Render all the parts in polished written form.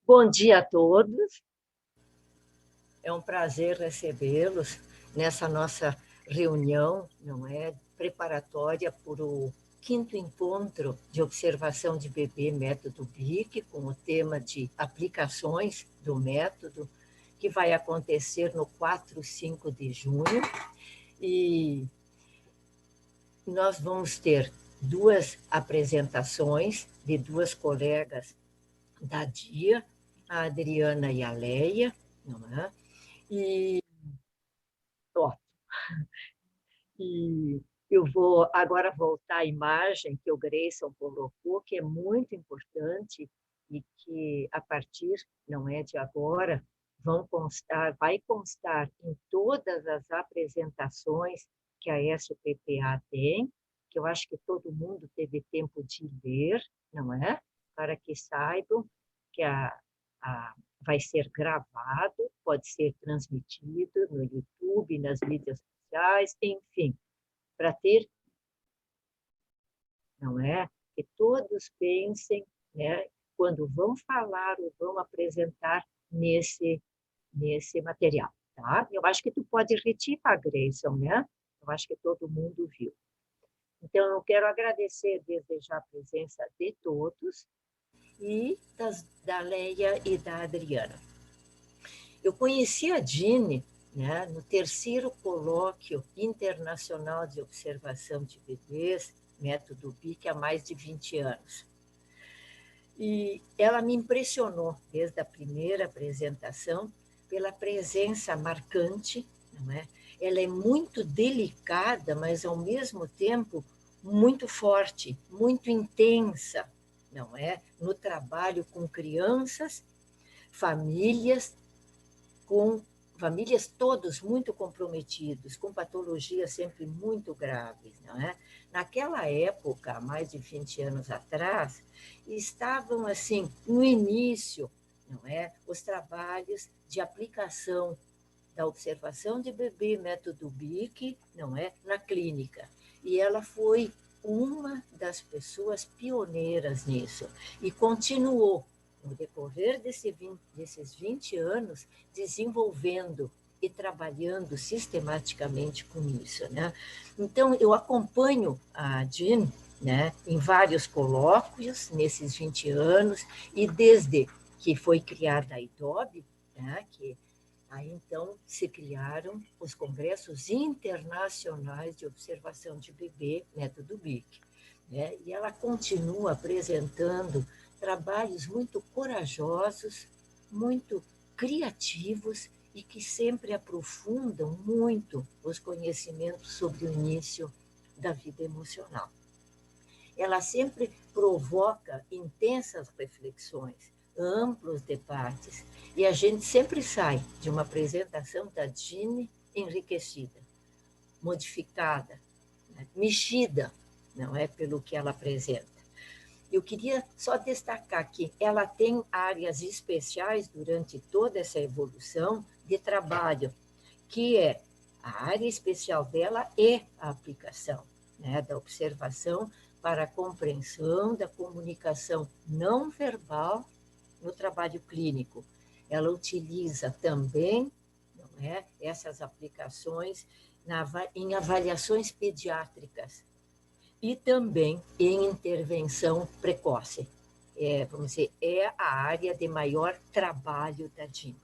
Bom dia a todos. É um prazer recebê-los nessa nossa reunião, não é, preparatória para o quinto encontro de observação de bebê método BIC, com o tema de aplicações do método, que vai acontecer no 4 e 5 de junho. E nós vamos ter duas apresentações de duas colegas da DIA, a Adriana e a Leia, não é? E, ó, e eu vou agora voltar à imagem que o Grayson colocou, que é muito importante e que, a partir, não é de agora, vai constar em todas as apresentações que a SPPA tem, que eu acho que todo mundo teve tempo de ler, não é? Para que saibam que a vai ser gravado, pode ser transmitido no YouTube, nas mídias sociais, enfim, para ter, não é? Que todos pensem, né, quando vão falar ou vão apresentar nesse material, tá? Eu acho que tu pode retificar, Grayson, né? Eu acho que todo mundo viu. Então, eu quero agradecer desde já a presença de todos e da Leia e da Adriana. Eu conheci a Dine, né, no terceiro colóquio internacional de observação de bebês, método BIC, há mais de 20 anos. E ela me impressionou, desde a primeira apresentação, pela presença marcante, não é? Ela é muito delicada, mas, ao mesmo tempo, muito forte, muito intensa, não é? No trabalho com crianças, famílias, com famílias todos muito comprometidos, com patologias sempre muito graves, não é? Naquela época, há mais de 20 anos atrás, estavam assim no início, não é? Os trabalhos de aplicação da observação de bebê método BIC, não é, na clínica. E ela foi uma das pessoas pioneiras nisso e continuou no decorrer desses 20 anos, desenvolvendo e trabalhando sistematicamente com isso, né? Então, eu acompanho a Jean, né, em vários colóquios nesses 20 anos, e desde que foi criada a IDOB, né, que aí, então, se criaram os congressos internacionais de observação de bebê, método BIC. Né? E ela continua apresentando trabalhos muito corajosos, muito criativos e que sempre aprofundam muito os conhecimentos sobre o início da vida emocional. Ela sempre provoca intensas reflexões, amplos debates, e a gente sempre sai de uma apresentação da Jean enriquecida, modificada, né, mexida, não é, pelo que ela apresenta. Eu queria só destacar que ela tem áreas especiais durante toda essa evolução de trabalho, que é a área especial dela é a aplicação, né, da observação para a compreensão da comunicação não verbal no trabalho clínico. Ela utiliza também, não é, essas aplicações em avaliações pediátricas e também em intervenção precoce. Vamos dizer, é a área de maior trabalho da DIN.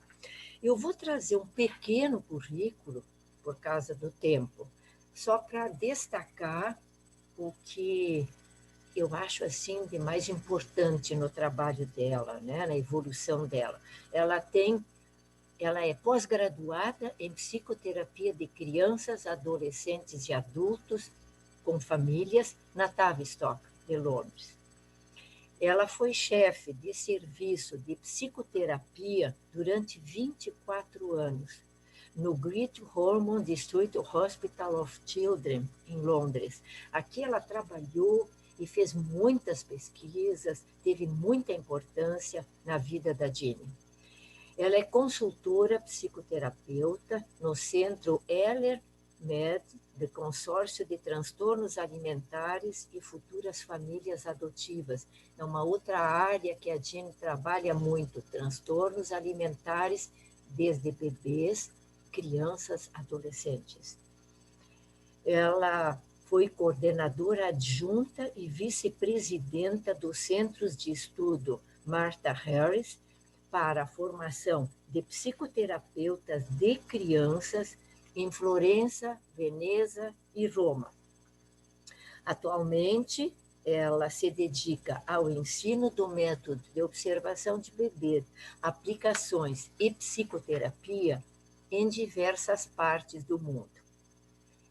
Eu vou trazer um pequeno currículo, por causa do tempo, só para destacar o que eu acho assim de mais importante no trabalho dela, né, na evolução dela. Ela é pós-graduada em psicoterapia de crianças, adolescentes e adultos com famílias na Tavistock, de Londres. Ela foi chefe de serviço de psicoterapia durante 24 anos no Great Ormond District Hospital of Children, em Londres. Aqui ela trabalhou e fez muitas pesquisas, teve muita importância na vida da Jenny. Ela é consultora psicoterapeuta no Centro Eller MED, do Consórcio de Transtornos Alimentares e Futuras Famílias Adotivas. É uma outra área que a Jean trabalha muito, transtornos alimentares desde bebês, crianças, adolescentes. Ela foi coordenadora adjunta e vice-presidenta dos Centros de Estudo Martha Harris para a formação de psicoterapeutas de crianças em Florença, Veneza e Roma. Atualmente, ela se dedica ao ensino do método de observação de bebês, aplicações e psicoterapia em diversas partes do mundo.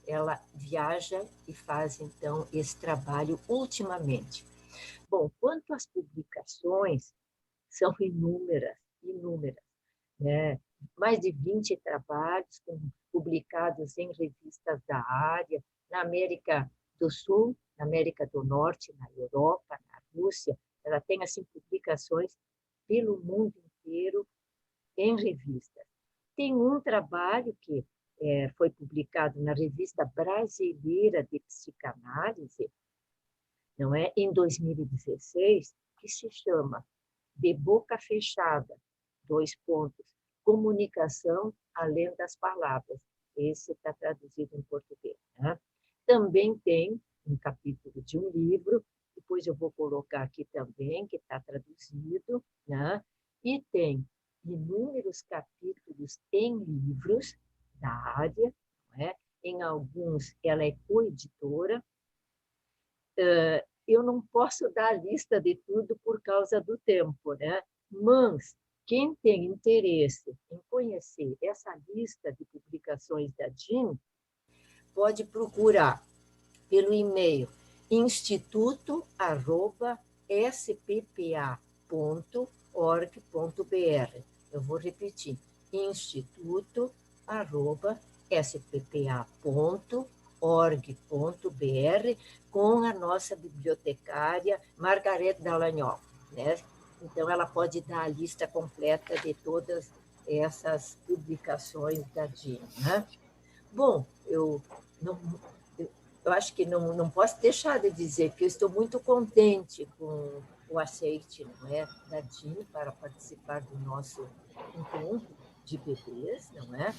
Ela viaja e faz, então, esse trabalho ultimamente. Bom, quanto às publicações, são inúmeras, né? Mais de 20 trabalhos publicados em revistas da área, na América do Sul, na América do Norte, na Europa, na Rússia. Ela tem, assim, publicações pelo mundo inteiro em revistas. Tem um trabalho que foi publicado na Revista Brasileira de Psicanálise, não é, em 2016, que se chama De Boca Fechada, comunicação além das palavras. Esse está traduzido em português. Né? Também tem um capítulo de um livro, depois eu vou colocar aqui também, que está traduzido, né? E tem inúmeros capítulos em livros da área, não é? Em alguns ela é coeditora. Eu não posso dar a lista de tudo por causa do tempo, né? Mas quem tem interesse em conhecer essa lista de publicações da Jean, pode procurar pelo e-mail instituto@sppa.org.br. Eu vou repetir, instituto@sppa.org.br, com a nossa bibliotecária Margarete Dallagnol, né? Então, ela pode dar a lista completa de todas essas publicações da Jean, né? Bom, eu acho que não posso deixar de dizer que eu estou muito contente com o aceite, não é, da Jean para participar do nosso encontro de bebês, não é?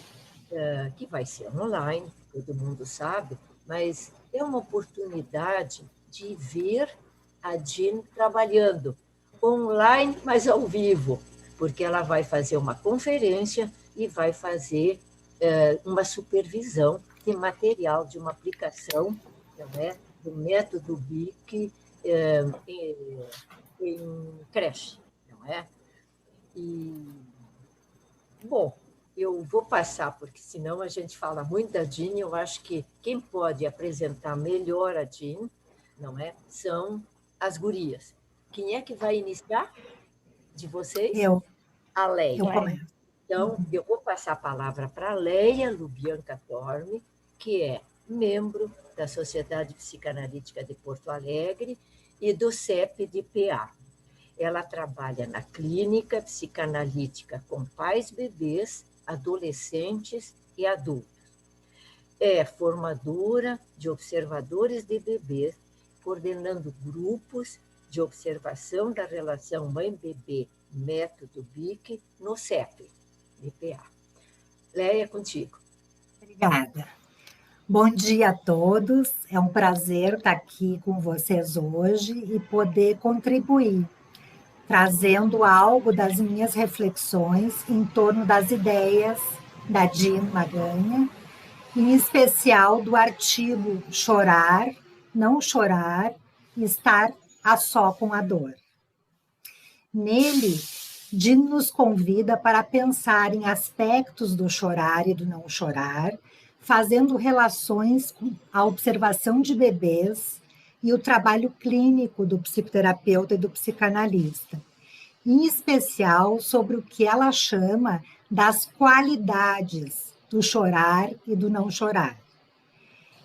Que vai ser online, todo mundo sabe, mas é uma oportunidade de ver a Jean trabalhando online, mas ao vivo, porque ela vai fazer uma conferência e vai fazer uma supervisão de material, de uma aplicação, não é, do método BIC em creche, não é? E, bom, eu vou passar, porque senão a gente fala muito da Jean, eu acho que quem pode apresentar melhor a Jean, não é, são as gurias. Quem é que vai iniciar de vocês? Eu. A Leia. Eu começo. Então, eu vou passar a palavra para a Leia Lubianca Torme, que é membro da Sociedade Psicanalítica de Porto Alegre e do CEP de PA. Ela trabalha na clínica psicanalítica com pais, bebês, adolescentes e adultos. É formadora de observadores de bebês, coordenando grupos de observação da relação mãe-bebê, método BIC, no CEP, BPA. Leia, contigo. Obrigada. Bom dia a todos. É um prazer estar aqui com vocês hoje e poder contribuir, trazendo algo das minhas reflexões em torno das ideias da Jean Maganha, em especial do artigo Chorar, Não Chorar e Estar a Só com a Dor. Nele, Jean nos convida para pensar em aspectos do chorar e do não chorar, fazendo relações com a observação de bebês e o trabalho clínico do psicoterapeuta e do psicanalista, em especial sobre o que ela chama das qualidades do chorar e do não chorar.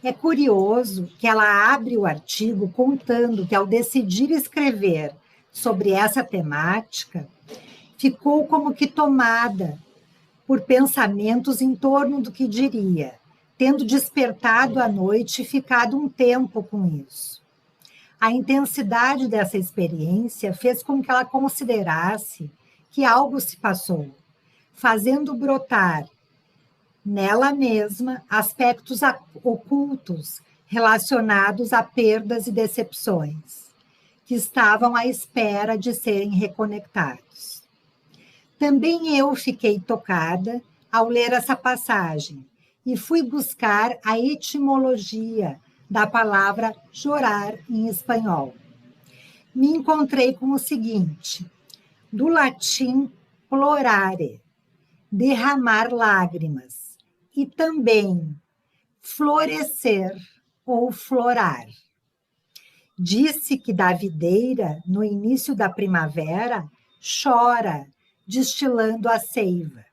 É curioso que ela abre o artigo contando que, ao decidir escrever sobre essa temática, ficou como que tomada por pensamentos em torno do que diria: tendo despertado à noite e ficado um tempo com isso. A intensidade dessa experiência fez com que ela considerasse que algo se passou, fazendo brotar nela mesma aspectos ocultos relacionados a perdas e decepções, que estavam à espera de serem reconectados. Também eu fiquei tocada ao ler essa passagem e fui buscar a etimologia da palavra chorar em espanhol. Me encontrei com o seguinte: do latim plorare, derramar lágrimas, e também florescer ou florar. Disse que da videira, no início da primavera, chora, destilando a seiva.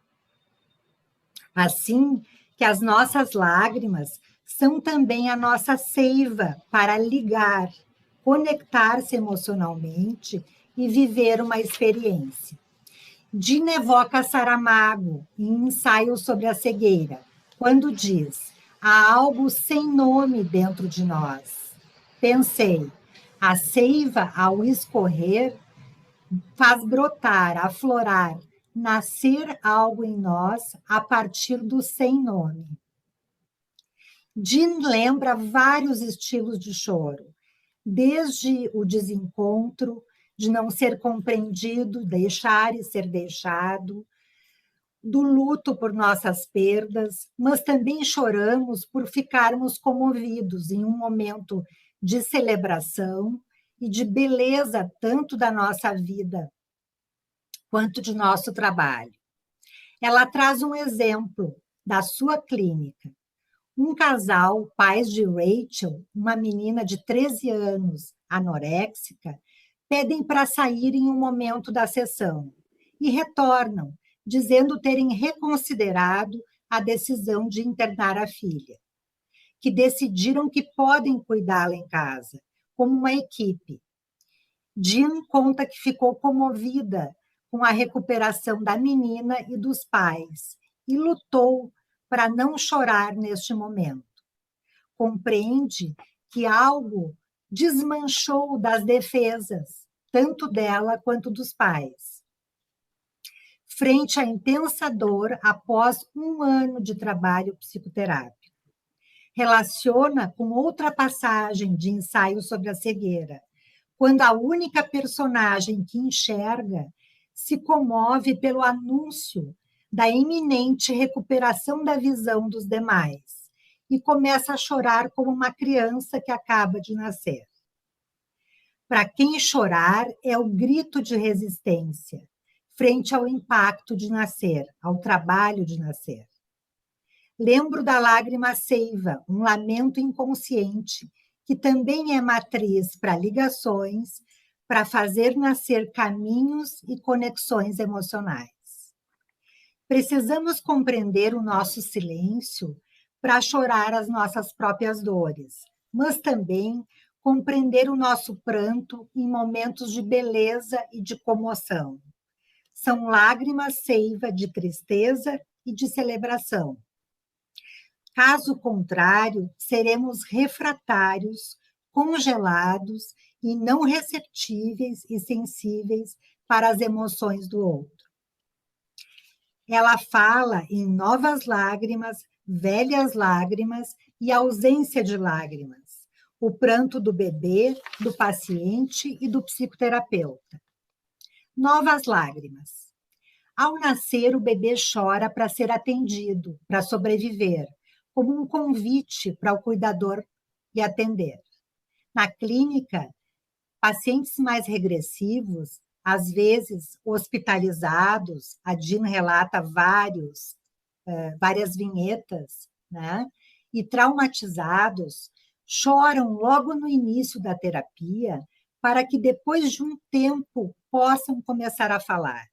Assim que as nossas lágrimas são também a nossa seiva para ligar, conectar-se emocionalmente e viver uma experiência. Dina evoca Saramago em Ensaio sobre a Cegueira, quando diz: há algo sem nome dentro de nós. Pensei, a seiva, ao escorrer, faz brotar, aflorar, nascer algo em nós a partir do sem nome. Jean lembra vários estilos de choro, desde o desencontro, de não ser compreendido, deixar e ser deixado, do luto por nossas perdas, mas também choramos por ficarmos comovidos em um momento de celebração e de beleza tanto da nossa vida quanto de nosso trabalho. Ela traz um exemplo da sua clínica. Um casal, pais de Rachel, uma menina de 13 anos, anoréxica, pedem para sair em um momento da sessão e retornam, dizendo terem reconsiderado a decisão de internar a filha, que decidiram que podem cuidá-la em casa, como uma equipe. Jean conta que ficou comovida com a recuperação da menina e dos pais e lutou para não chorar neste momento. Compreende que algo desmanchou das defesas, tanto dela quanto dos pais. Frente à intensa dor após um ano de trabalho psicoterápico. Relaciona com outra passagem de Ensaio sobre a Cegueira, quando a única personagem que enxerga se comove pelo anúncio da iminente recuperação da visão dos demais e começa a chorar como uma criança que acaba de nascer. Para quem chorar é o grito de resistência frente ao impacto de nascer, ao trabalho de nascer. Lembro da lágrima seiva, um lamento inconsciente, que também é matriz para ligações, para fazer nascer caminhos e conexões emocionais. Precisamos compreender o nosso silêncio para chorar as nossas próprias dores, mas também compreender o nosso pranto em momentos de beleza e de comoção. São lágrimas seiva de tristeza e de celebração. Caso contrário, seremos refratários, congelados e não receptíveis e sensíveis para as emoções do outro. Ela fala em novas lágrimas, velhas lágrimas e ausência de lágrimas, o pranto do bebê, do paciente e do psicoterapeuta. Novas lágrimas. Ao nascer, o bebê chora para ser atendido, para sobreviver, como um convite para o cuidador lhe atender. Na clínica, pacientes mais regressivos, às vezes hospitalizados, a Jean relata várias vinhetas, né? E traumatizados, choram logo no início da terapia para que depois de um tempo possam começar a falar.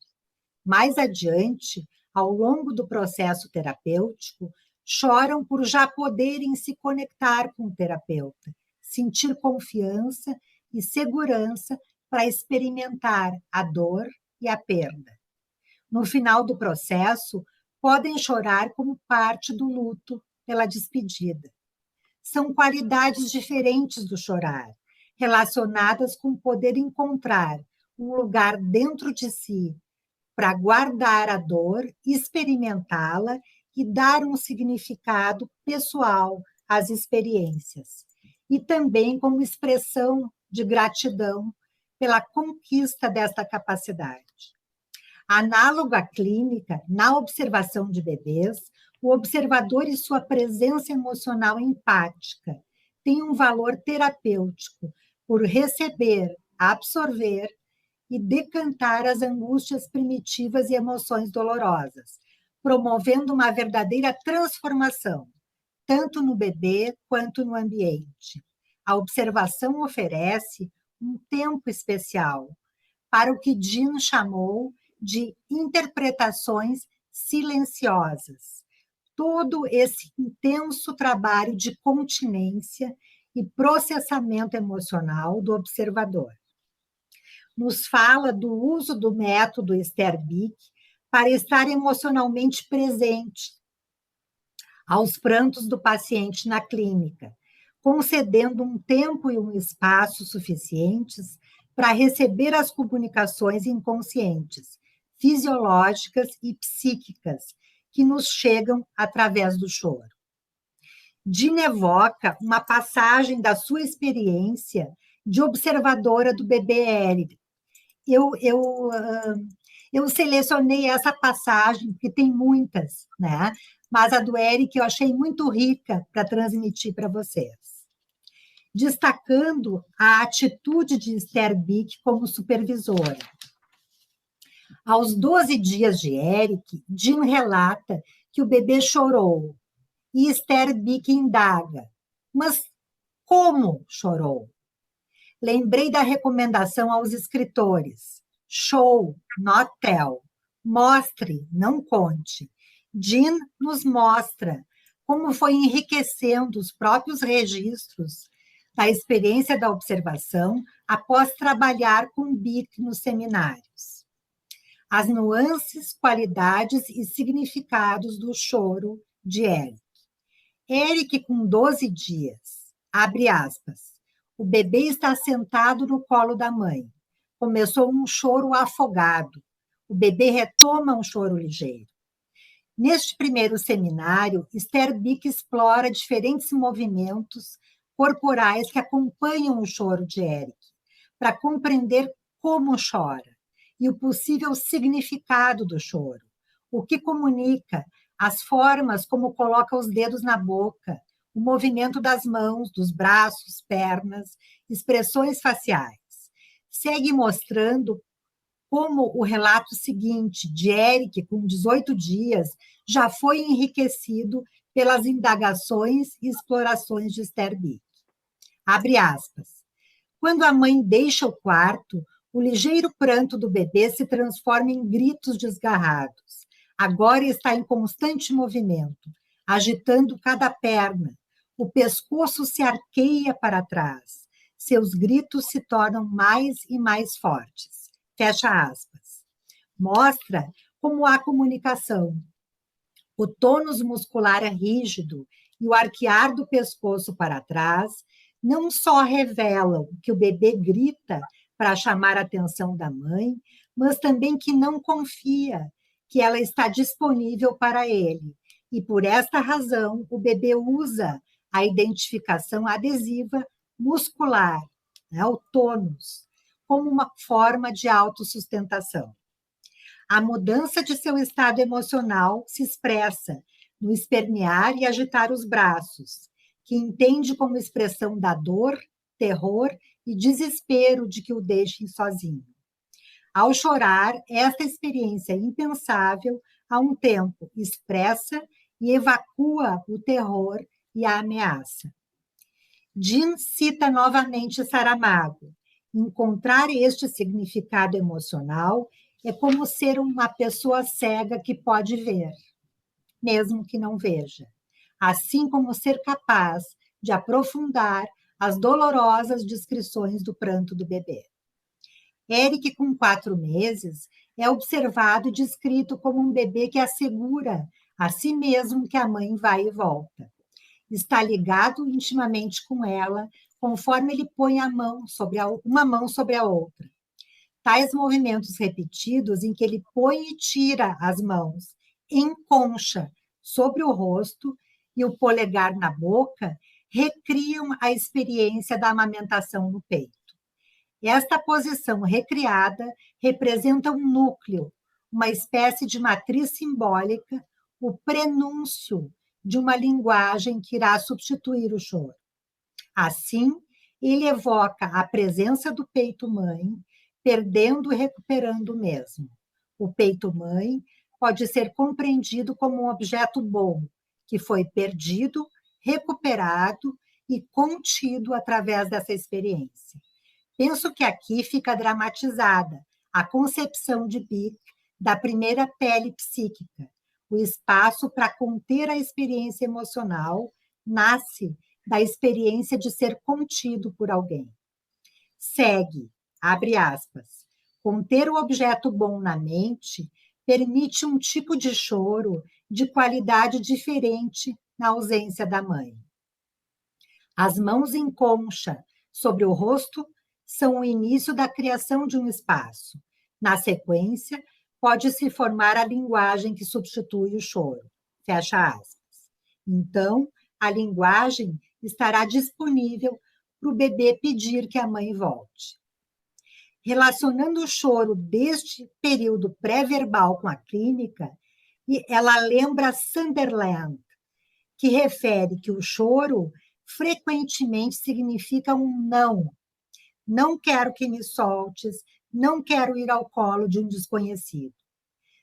Mais adiante, ao longo do processo terapêutico, choram por já poderem se conectar com o terapeuta, sentir confiança e segurança para experimentar a dor e a perda. No final do processo, podem chorar como parte do luto pela despedida. São qualidades diferentes do chorar, relacionadas com poder encontrar um lugar dentro de si para guardar a dor, experimentá-la e dar um significado pessoal às experiências. E também como expressão de gratidão pela conquista desta capacidade. Análogo à clínica, na observação de bebês, o observador e sua presença emocional empática têm um valor terapêutico por receber, absorver e decantar as angústias primitivas e emoções dolorosas, promovendo uma verdadeira transformação, tanto no bebê quanto no ambiente. A observação oferece um tempo especial para o que Jean chamou de interpretações silenciosas. Todo esse intenso trabalho de continência e processamento emocional do observador. Nos fala do uso do método Sterbic para estar emocionalmente presente aos prantos do paciente na clínica, concedendo um tempo e um espaço suficientes para receber as comunicações inconscientes, fisiológicas e psíquicas que nos chegam através do choro. Jean evoca uma passagem da sua experiência de observadora do bebê Eric. Eu selecionei essa passagem, porque tem muitas, né? Mas a do Eric eu achei muito rica para transmitir para vocês. Destacando a atitude de Sterbic como supervisora. Aos 12 dias de Eric, Jean relata que o bebê chorou e Sterbic indaga, mas como chorou? Lembrei da recomendação aos escritores, show, not tell, mostre, não conte. Jean nos mostra como foi enriquecendo os próprios registros da experiência da observação após trabalhar com Bic nos seminários. As nuances, qualidades e significados do choro de Eric. Eric, com 12 dias, abre aspas, o bebê está sentado no colo da mãe. Começou um choro afogado. O bebê retoma um choro ligeiro. Neste primeiro seminário, Sterbic explora diferentes movimentos corporais que acompanham o choro de Eric, para compreender como chora e o possível significado do choro, o que comunica, as formas como coloca os dedos na boca, o movimento das mãos, dos braços, pernas, expressões faciais. Segue mostrando como o relato seguinte, de Eric, com 18 dias, já foi enriquecido pelas indagações e explorações de Sterbic. Abre aspas. Quando a mãe deixa o quarto, o ligeiro pranto do bebê se transforma em gritos desgarrados. Agora está em constante movimento, agitando cada perna. O pescoço se arqueia para trás. Seus gritos se tornam mais e mais fortes. Fecha aspas. Mostra como há comunicação. O tônus muscular é rígido e o arquear do pescoço para trás não só revelam que o bebê grita para chamar a atenção da mãe, mas também que não confia, que ela está disponível para ele. E por esta razão, o bebê usa a identificação adesiva muscular, né, o tônus, como uma forma de autossustentação. A mudança de seu estado emocional se expressa no espernear e agitar os braços, que entende como expressão da dor, terror e desespero de que o deixem sozinho. Ao chorar, esta experiência impensável, há um tempo, expressa e evacua o terror e a ameaça. Jean cita novamente Saramago. Encontrar este significado emocional é como ser uma pessoa cega que pode ver, mesmo que não veja, assim como ser capaz de aprofundar as dolorosas descrições do pranto do bebê. Eric, com 4 meses, é observado e descrito como um bebê que assegura a si mesmo que a mãe vai e volta. está ligado intimamente com ela, conforme ele põe uma mão sobre a outra. Tais movimentos repetidos, em que ele põe e tira as mãos em concha sobre o rosto e o polegar na boca, recriam a experiência da amamentação no peito. Esta posição recriada representa um núcleo, uma espécie de matriz simbólica, o prenúncio de uma linguagem que irá substituir o choro. Assim, ele evoca a presença do peito-mãe, perdendo e recuperando o mesmo. O peito-mãe pode ser compreendido como um objeto bom, que foi perdido, recuperado e contido através dessa experiência. Penso que aqui fica dramatizada a concepção de Bick da primeira pele psíquica. O espaço para conter a experiência emocional nasce da experiência de ser contido por alguém. Segue, abre aspas, conter o objeto bom na mente permite um tipo de choro de qualidade diferente na ausência da mãe. As mãos em concha sobre o rosto são o início da criação de um espaço. Na sequência, pode-se formar a linguagem que substitui o choro. Fecha aspas. Então, a linguagem estará disponível para o bebê pedir que a mãe volte. Relacionando o choro deste período pré-verbal com a clínica, ela lembra Sunderland, que refere que o choro frequentemente significa um não. Não quero que me soltes, não quero ir ao colo de um desconhecido.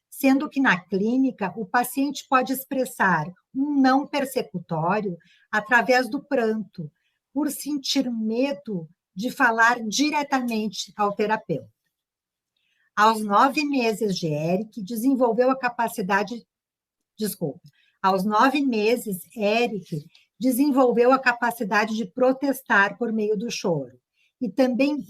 Sendo que na clínica, o paciente pode expressar um não persecutório através do pranto, por sentir medo de falar diretamente ao terapeuta. Aos 9 meses de Eric, desenvolveu a capacidade... Aos 9 meses, Eric desenvolveu a capacidade de protestar por meio do choro e também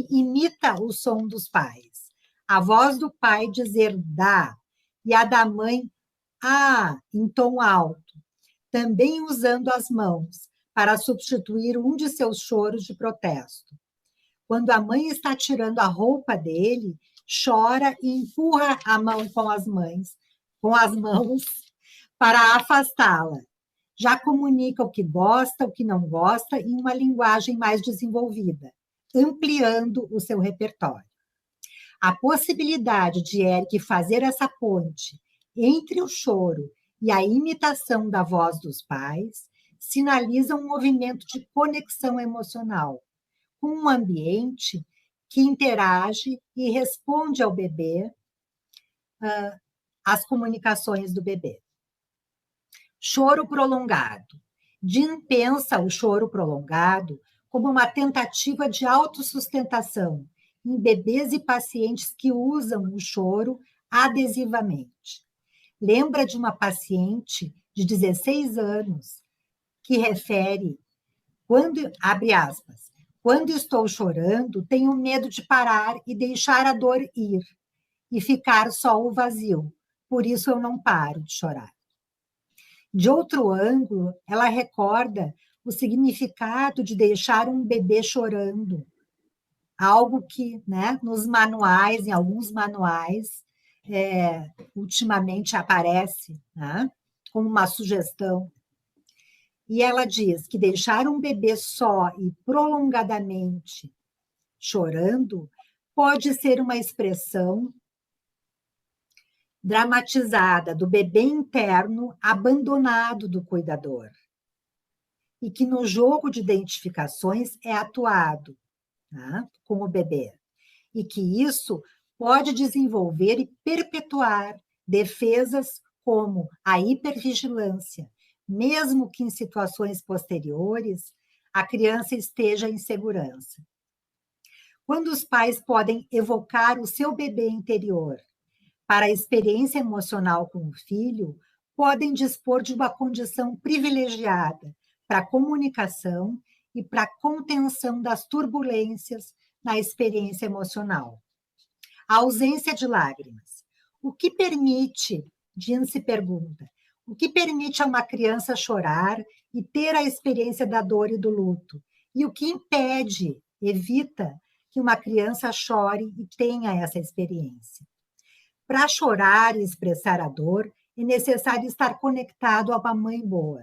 imita o som dos pais. A voz do pai dizer dá e a da mãe em tom alto, também usando as mãos para substituir um de seus choros de protesto. Quando a mãe está tirando a roupa dele, chora e empurra a mão com as mãos para afastá-la. Já comunica o que gosta, o que não gosta, em uma linguagem mais desenvolvida, ampliando o seu repertório. A possibilidade de Eric fazer essa ponte entre o choro e a imitação da voz dos pais sinaliza um movimento de conexão emocional, com um ambiente que interage e responde ao bebê, às comunicações do bebê. Choro prolongado. Jim pensa o choro prolongado como uma tentativa de autossustentação em bebês e pacientes que usam o choro adesivamente. Lembra de uma paciente de 16 anos que refere, abre aspas, quando estou chorando, tenho medo de parar e deixar a dor ir e ficar só o vazio, por isso eu não paro de chorar. De outro ângulo, ela recorda o significado de deixar um bebê chorando, algo que, né, nos manuais, em alguns manuais, ultimamente aparece, né, como uma sugestão. E ela diz que deixar um bebê só e prolongadamente chorando pode ser uma expressão dramatizada do bebê interno abandonado do cuidador, e que no jogo de identificações é atuado, né, com o bebê, e que isso pode desenvolver e perpetuar defesas como a hipervigilância, mesmo que em situações posteriores a criança esteja em segurança. Quando os pais podem evocar o seu bebê interior para a experiência emocional com o filho, podem dispor de uma condição privilegiada para a comunicação e para a contenção das turbulências na experiência emocional. A ausência de lágrimas. O que permite, Jean se pergunta, O que permite a uma criança chorar e ter a experiência da dor e do luto? E o que impede, evita que uma criança chore e tenha essa experiência? Para chorar e expressar a dor, é necessário estar conectado a uma mãe boa,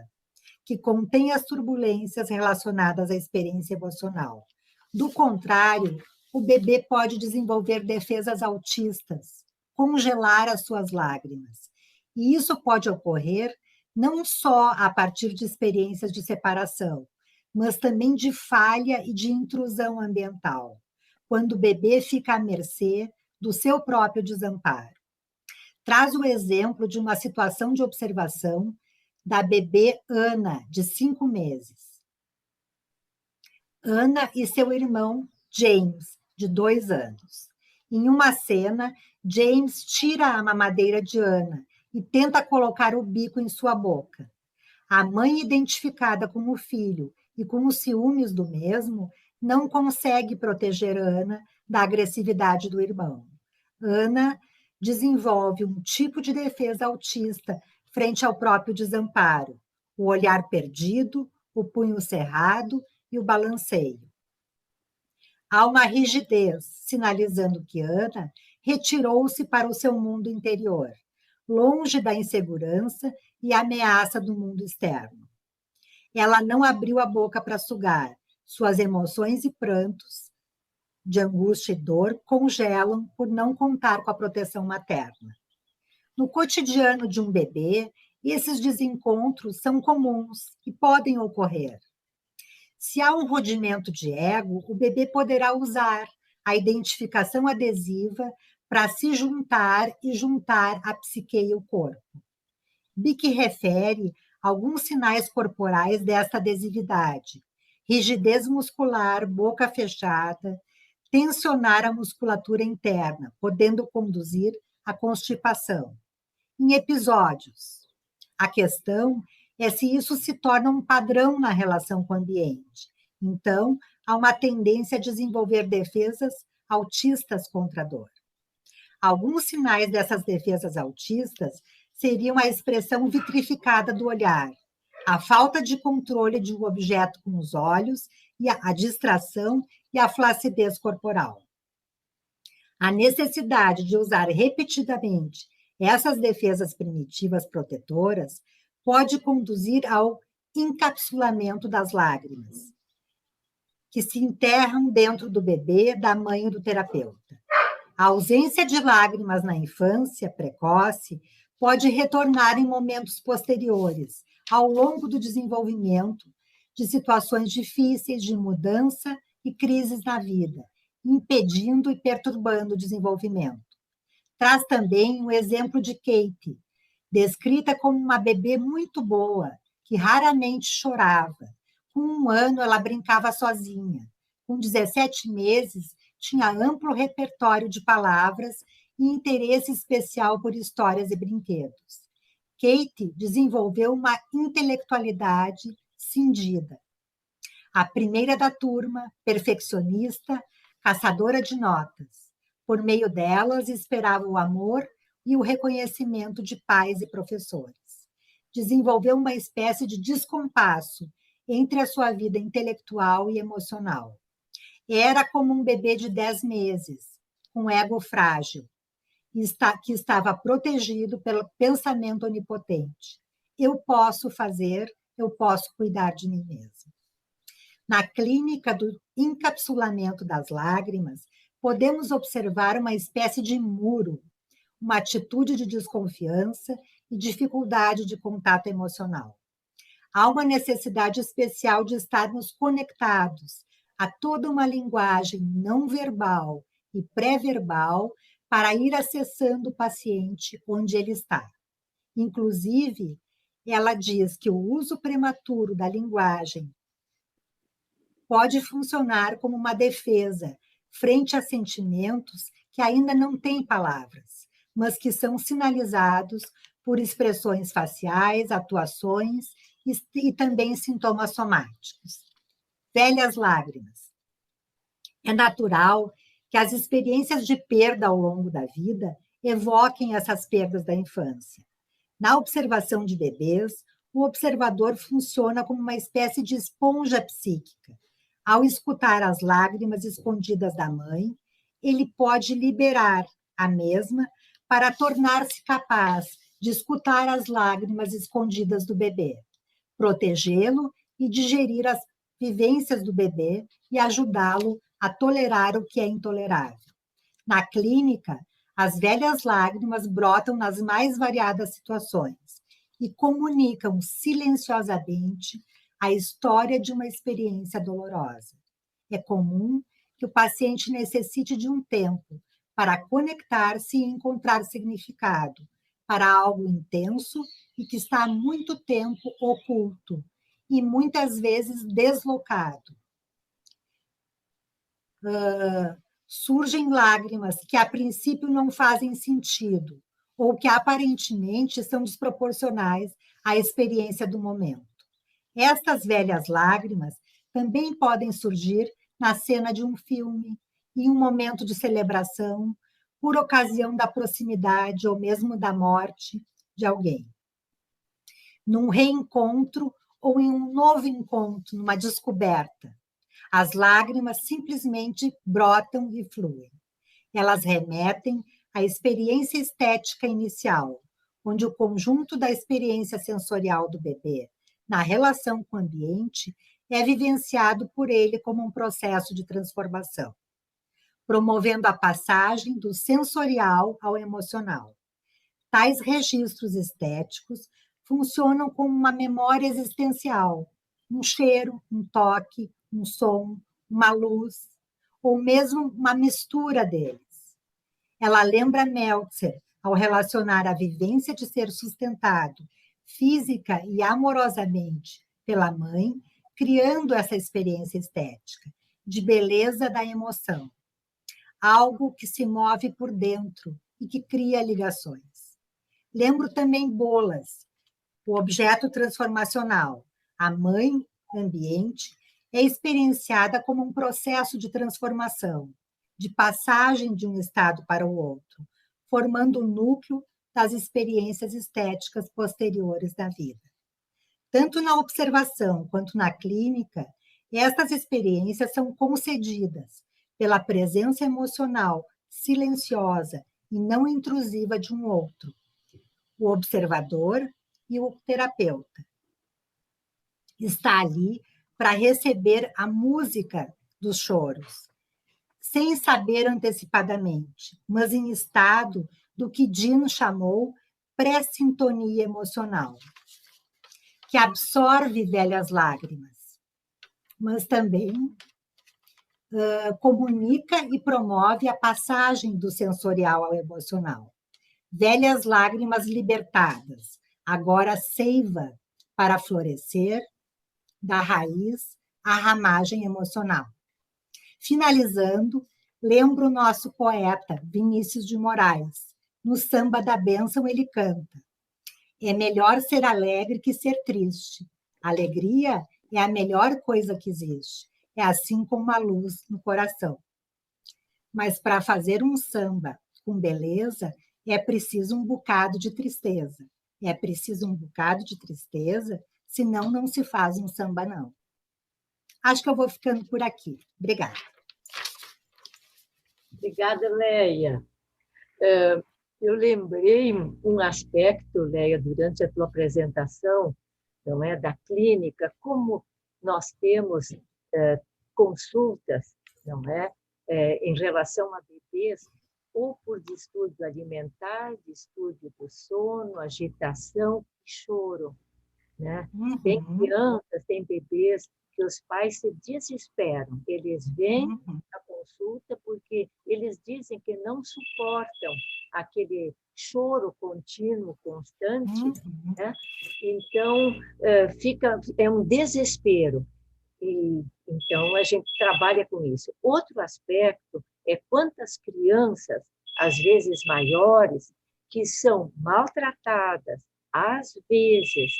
que contém as turbulências relacionadas à experiência emocional. Do contrário, o bebê pode desenvolver defesas autistas, congelar as suas lágrimas. E isso pode ocorrer não só a partir de experiências de separação, mas também de falha e de intrusão ambiental, quando o bebê fica à mercê do seu próprio desamparo. Traz o exemplo de uma situação de observação da bebê Ana, de 5 meses. Ana e seu irmão James, de 2 anos. Em uma cena, James tira a mamadeira de Ana e tenta colocar o bico em sua boca. A mãe, identificada com o filho e com os ciúmes do mesmo, não consegue proteger Ana da agressividade do irmão. Ana desenvolve um tipo de defesa autista frente ao próprio desamparo, o olhar perdido, o punho cerrado e o balanceio. Há uma rigidez, sinalizando que Ana retirou-se para o seu mundo interior, longe da insegurança e ameaça do mundo externo. Ela não abriu a boca para sugar. Suas emoções e prantos de angústia e dor congelam por não contar com a proteção materna. No cotidiano de um bebê, esses desencontros são comuns e podem ocorrer. Se há um rodimento de ego, o bebê poderá usar a identificação adesiva para se juntar e juntar a psique e o corpo. Bick refere alguns sinais corporais desta adesividade: rigidez muscular, boca fechada, tensionar a musculatura interna, podendo conduzir à constipação. Em episódios, a questão é se isso se torna um padrão na relação com o ambiente. Então, há uma tendência a desenvolver defesas autistas contra a dor. Alguns sinais dessas defesas autistas seriam a expressão vitrificada do olhar, a falta de controle de um objeto com os olhos, e a distração e a flacidez corporal. A necessidade de usar repetidamente essas defesas primitivas protetoras pode conduzir ao encapsulamento das lágrimas, que se enterram dentro do bebê, da mãe e do terapeuta. A ausência de lágrimas na infância precoce pode retornar em momentos posteriores, ao longo do desenvolvimento, de situações difíceis de mudança e crises na vida, impedindo e perturbando o desenvolvimento. Traz também um exemplo de Kate, descrita como uma bebê muito boa, que raramente chorava. Com 1 ano, ela brincava sozinha. Com 17 meses, tinha amplo repertório de palavras e interesse especial por histórias e brinquedos. Kate desenvolveu uma intelectualidade cindida. A primeira da turma, perfeccionista, caçadora de notas. Por meio delas, esperava o amor e o reconhecimento de pais e professores. Desenvolveu uma espécie de descompasso entre a sua vida intelectual e emocional. Era como um bebê de 10 meses, com ego frágil, que estava protegido pelo pensamento onipotente. Eu posso fazer, eu posso cuidar de mim mesmo. Na clínica do encapsulamento das lágrimas, podemos observar uma espécie de muro, uma atitude de desconfiança e dificuldade de contato emocional. Há uma necessidade especial de estarmos conectados a toda uma linguagem não verbal e pré-verbal para ir acessando o paciente onde ele está. Inclusive, ela diz que o uso prematuro da linguagem pode funcionar como uma defesa frente a sentimentos que ainda não têm palavras, mas que são sinalizados por expressões faciais, atuações e também sintomas somáticos. Velhas lágrimas. É natural que as experiências de perda ao longo da vida evoquem essas perdas da infância. Na observação de bebês, o observador funciona como uma espécie de esponja psíquica. Ao escutar as lágrimas escondidas da mãe, ele pode liberar a mesma para tornar-se capaz de escutar as lágrimas escondidas do bebê, protegê-lo e digerir as vivências do bebê e ajudá-lo a tolerar o que é intolerável. Na clínica, as velhas lágrimas brotam nas mais variadas situações e comunicam silenciosamente a história de uma experiência dolorosa. É comum que o paciente necessite de um tempo para conectar-se e encontrar significado para algo intenso e que está há muito tempo oculto e muitas vezes deslocado. Surgem lágrimas que a princípio não fazem sentido ou que aparentemente são desproporcionais à experiência do momento. Estas velhas lágrimas também podem surgir na cena de um filme, em um momento de celebração, por ocasião da proximidade ou mesmo da morte de alguém. Num reencontro ou em um novo encontro, numa descoberta. As lágrimas simplesmente brotam e fluem. Elas remetem à experiência estética inicial, onde o conjunto da experiência sensorial do bebê, na relação com o ambiente, é vivenciado por ele como um processo de transformação, promovendo a passagem do sensorial ao emocional. Tais registros estéticos funcionam como uma memória existencial, um cheiro, um toque, um som, uma luz, ou mesmo uma mistura deles. Ela lembra Meltzer ao relacionar a vivência de ser sustentado física e amorosamente pela mãe, criando essa experiência estética de beleza da emoção, algo que se move por dentro e que cria ligações. Lembro também Bolas, o objeto transformacional. A mãe ambiente é experienciada como um processo de transformação, de passagem de um estado para o outro, formando o núcleo das experiências estéticas posteriores da vida. Tanto na observação quanto na clínica, estas experiências são concedidas pela presença emocional silenciosa e não intrusiva de um outro, o observador e o terapeuta. Está ali para receber a música dos choros, sem saber antecipadamente, mas em estado do que Dino chamou pré-sintonia emocional, que absorve velhas lágrimas, mas também comunica e promove a passagem do sensorial ao emocional. Velhas lágrimas libertadas, agora seiva para florescer da raiz à ramagem emocional. Finalizando, lembro o nosso poeta Vinícius de Moraes. No Samba da Bênção ele canta: é melhor ser alegre que ser triste. Alegria é a melhor coisa que existe. É assim como uma luz no coração. Mas para fazer um samba com beleza, é preciso um bocado de tristeza. É preciso um bocado de tristeza, senão não se faz um samba, não. Acho que eu vou ficando por aqui. Obrigada. Obrigada, Leia. Eu lembrei um aspecto, Leia, durante a tua apresentação, não é, da clínica, como nós temos consultas, não é, em relação a bebês, ou por distúrbio alimentar, distúrbio do sono, agitação e choro, né? Tem crianças, tem bebês que os pais se desesperam. Eles vêm à consulta porque eles dizem que não suportam aquele choro contínuo, constante, né? Então, é um desespero. E, então, a gente trabalha com isso. Outro aspecto é quantas crianças, às vezes maiores, que são maltratadas, às vezes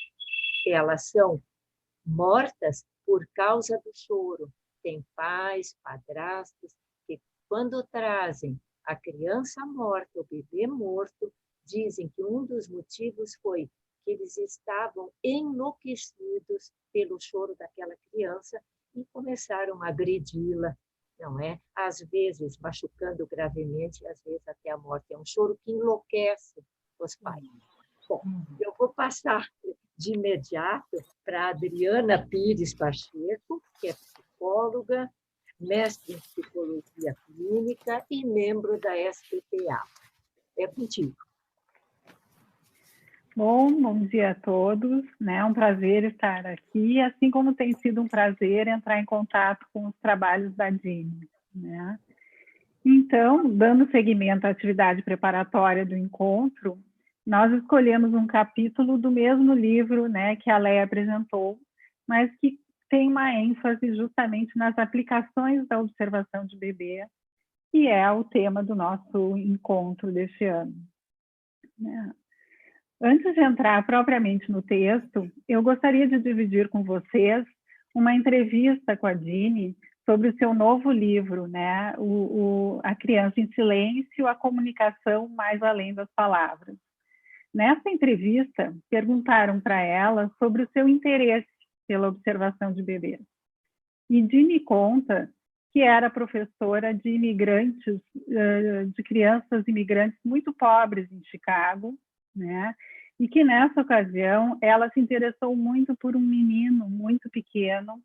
elas são mortas por causa do choro. Tem pais, padrastos, que quando trazem a criança morta, o bebê morto, dizem que um dos motivos foi que eles estavam enlouquecidos pelo choro daquela criança e começaram a agredi-la, não é? Às vezes machucando gravemente, às vezes até a morte. É um choro que enlouquece os pais. Bom, eu vou passar de imediato para a Adriana Pires Pacheco, que é psicóloga, mestre em psicologia clínica e membro da SPPA. É contigo. Bom dia a todos, né? É um prazer estar aqui, assim como tem sido um prazer entrar em contato com os trabalhos da Dini, né? Então, dando seguimento à atividade preparatória do encontro, nós escolhemos um capítulo do mesmo livro, né, que a Leia apresentou, mas que tem uma ênfase justamente nas aplicações da observação de bebê, que é o tema do nosso encontro deste ano, né? Antes de entrar propriamente no texto, eu gostaria de dividir com vocês uma entrevista com a Dini sobre o seu novo livro, né? A Criança em Silêncio, a comunicação mais além das palavras. Nessa entrevista, perguntaram para ela sobre o seu interesse pela observação de bebês. E Dini conta que era professora de imigrantes, de crianças imigrantes muito pobres em Chicago, né? E que nessa ocasião ela se interessou muito por um menino muito pequeno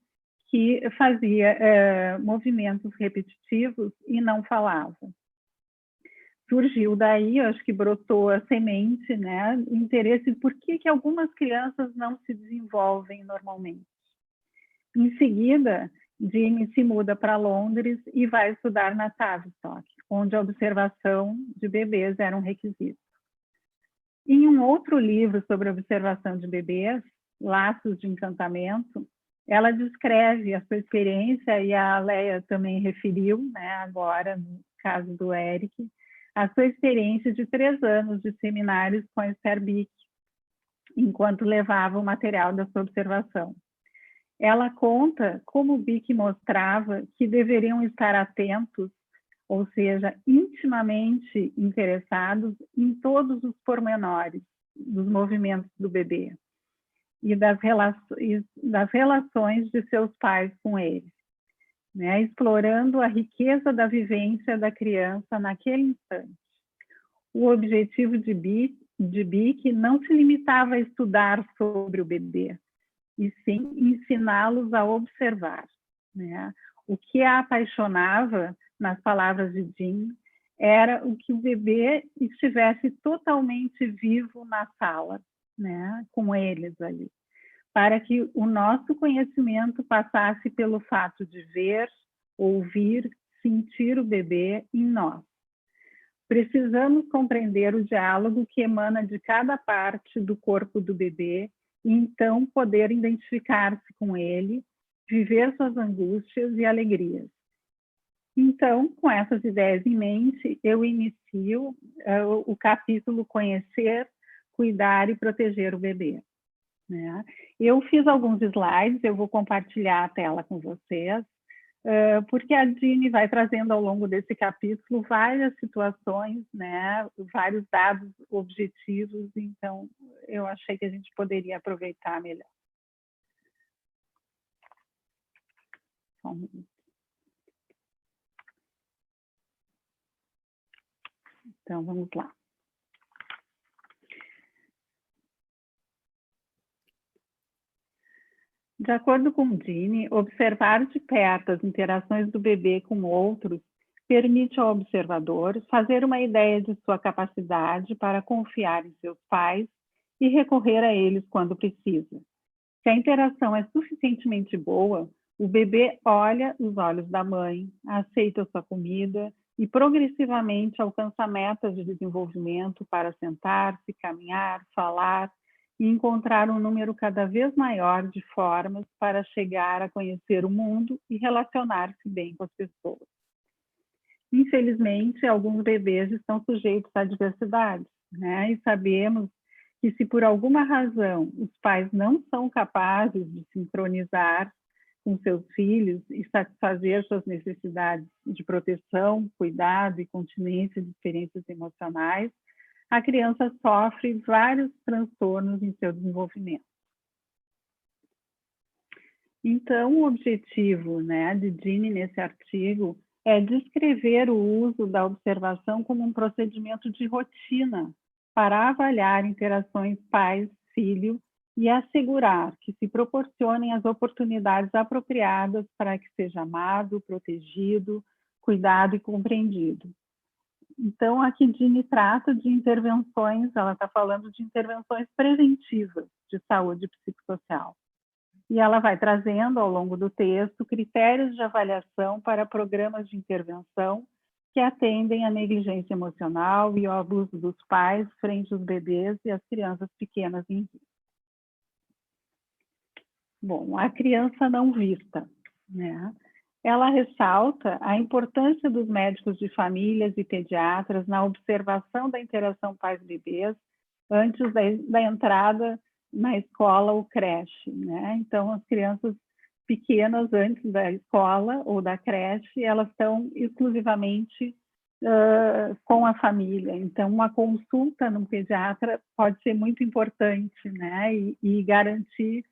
que fazia movimentos repetitivos e não falava. Surgiu daí, acho que brotou a semente, né? O interesse por que algumas crianças não se desenvolvem normalmente. Em seguida, Dini se muda para Londres e vai estudar na Tavistock, onde a observação de bebês era um requisito. Em um outro livro sobre observação de bebês, Laços de Encantamento, ela descreve a sua experiência, e a Leia também referiu, né, agora, no caso do Eric, a sua experiência de 3 anos de seminários com a Esther Bick, enquanto levava o material da sua observação. Ela conta como Bick mostrava que deveriam estar atentos, ou seja, intimamente interessados em todos os pormenores dos movimentos do bebê e das relações de seus pais com ele, né? Explorando a riqueza da vivência da criança naquele instante. O objetivo de Bick não se limitava a estudar sobre o bebê, e sim ensiná-los a observar, né? O que a apaixonava, nas palavras de Jean, era o que o bebê estivesse totalmente vivo na sala, né? Com eles ali, para que o nosso conhecimento passasse pelo fato de ver, ouvir, sentir o bebê em nós. Precisamos compreender o diálogo que emana de cada parte do corpo do bebê e então poder identificar-se com ele, viver suas angústias e alegrias. Então, com essas ideias em mente, eu inicio o capítulo Conhecer, Cuidar e Proteger o Bebê, né? Eu fiz alguns slides, eu vou compartilhar a tela com vocês, porque a Dini vai trazendo ao longo desse capítulo várias situações, né, vários dados objetivos, então eu achei que a gente poderia aproveitar melhor. Só um minuto. Então, vamos lá. De acordo com Dini, observar de perto as interações do bebê com outros permite ao observador fazer uma ideia de sua capacidade para confiar em seus pais e recorrer a eles quando precisa. Se a interação é suficientemente boa, o bebê olha os olhos da mãe, aceita sua comida e progressivamente alcança metas de desenvolvimento para sentar-se, caminhar, falar e encontrar um número cada vez maior de formas para chegar a conhecer o mundo e relacionar-se bem com as pessoas. Infelizmente, alguns bebês estão sujeitos à diversidade, né? E sabemos que se por alguma razão os pais não são capazes de sincronizar com seus filhos e satisfazer suas necessidades de proteção, cuidado e continência de experiências emocionais, a criança sofre vários transtornos em seu desenvolvimento. Então, o objetivo, né, de Jeanne nesse artigo é descrever o uso da observação como um procedimento de rotina para avaliar interações pais-filho e assegurar que se proporcionem as oportunidades apropriadas para que seja amado, protegido, cuidado e compreendido. Então, aqui Jeanne trata de intervenções, ela está falando de intervenções preventivas de saúde psicossocial. E ela vai trazendo, ao longo do texto, critérios de avaliação para programas de intervenção que atendem à negligência emocional e ao abuso dos pais frente aos bebês e às crianças pequenas em risco. Bom, a criança não vista, né? Ela ressalta a importância dos médicos de famílias e pediatras na observação da interação pais-bebês antes da entrada na escola ou creche, né? Então, as crianças pequenas, antes da escola ou da creche, elas estão exclusivamente com a família. Então, uma consulta no pediatra pode ser muito importante, né? E garantir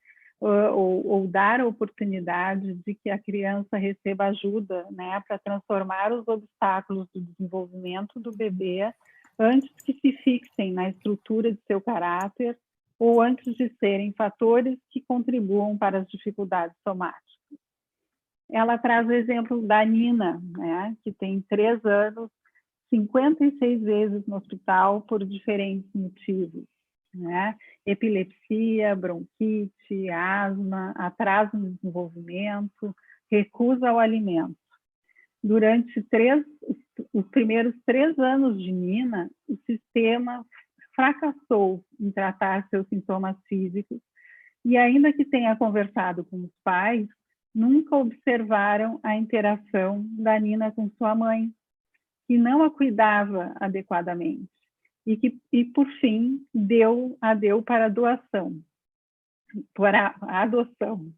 ou dar a oportunidade de que a criança receba ajuda, né? Para transformar os obstáculos do desenvolvimento do bebê antes que se fixem na estrutura de seu caráter ou antes de serem fatores que contribuam para as dificuldades somáticas. Ela traz o exemplo da Nina, né, que tem 3 anos, 56 vezes no hospital por diferentes motivos, né? Epilepsia, bronquite, asma, atraso no desenvolvimento, recusa ao alimento. Durante os primeiros 3 anos de Nina, o sistema fracassou em tratar seus sintomas físicos e, ainda que tenha conversado com os pais, nunca observaram a interação da Nina com sua mãe, que não a cuidava adequadamente e por fim, a deu para a doação, para a adoção.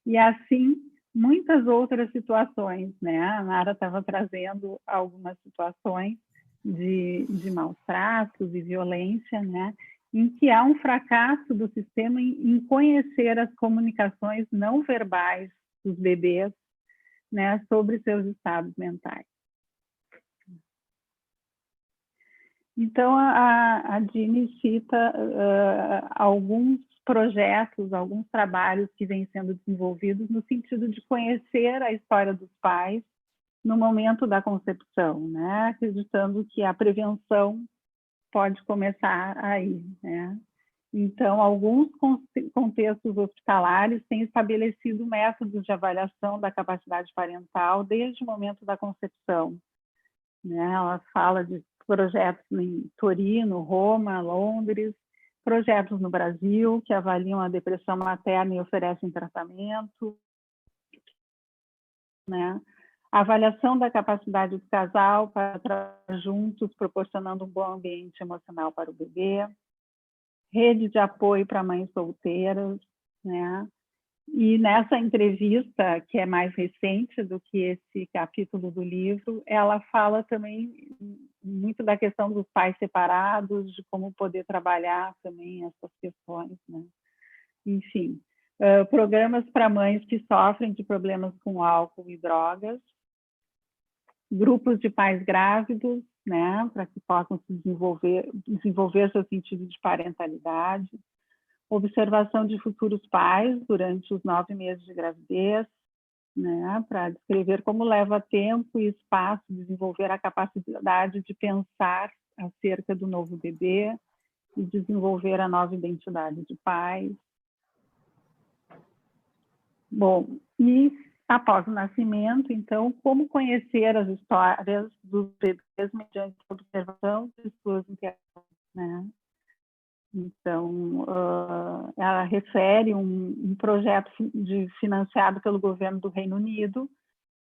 E assim, muitas outras situações, né? A Nara estava trazendo algumas situações de maus tratos e violência, né? Em que há um fracasso do sistema em conhecer as comunicações não verbais dos bebês, né, sobre seus estados mentais. Então, a Jeanne cita alguns projetos, alguns trabalhos que vêm sendo desenvolvidos no sentido de conhecer a história dos pais no momento da concepção, né? Acreditando que a prevenção pode começar aí, né? Então, alguns contextos hospitalares têm estabelecido métodos de avaliação da capacidade parental desde o momento da concepção, né? Ela fala de projetos em Torino, Roma, Londres, projetos no Brasil que avaliam a depressão materna e oferecem tratamento, né? A avaliação da capacidade do casal para trabalhar juntos, proporcionando um bom ambiente emocional para o bebê, rede de apoio para mães solteiras, né? E nessa entrevista, que é mais recente do que esse capítulo do livro, ela fala também muito da questão dos pais separados, de como poder trabalhar também essas questões, né? Enfim, programas para mães que sofrem de problemas com álcool e drogas, grupos de pais grávidos, né, para que possam se desenvolver seu sentido de parentalidade, observação de futuros pais durante os 9 meses de gravidez, né, para descrever como leva tempo e espaço desenvolver a capacidade de pensar acerca do novo bebê e desenvolver a nova identidade de pai. Bom, e após o nascimento, então, como conhecer as histórias dos bebês mediante a observação de suas interações, né? Então, ela refere um projeto financiado pelo governo do Reino Unido,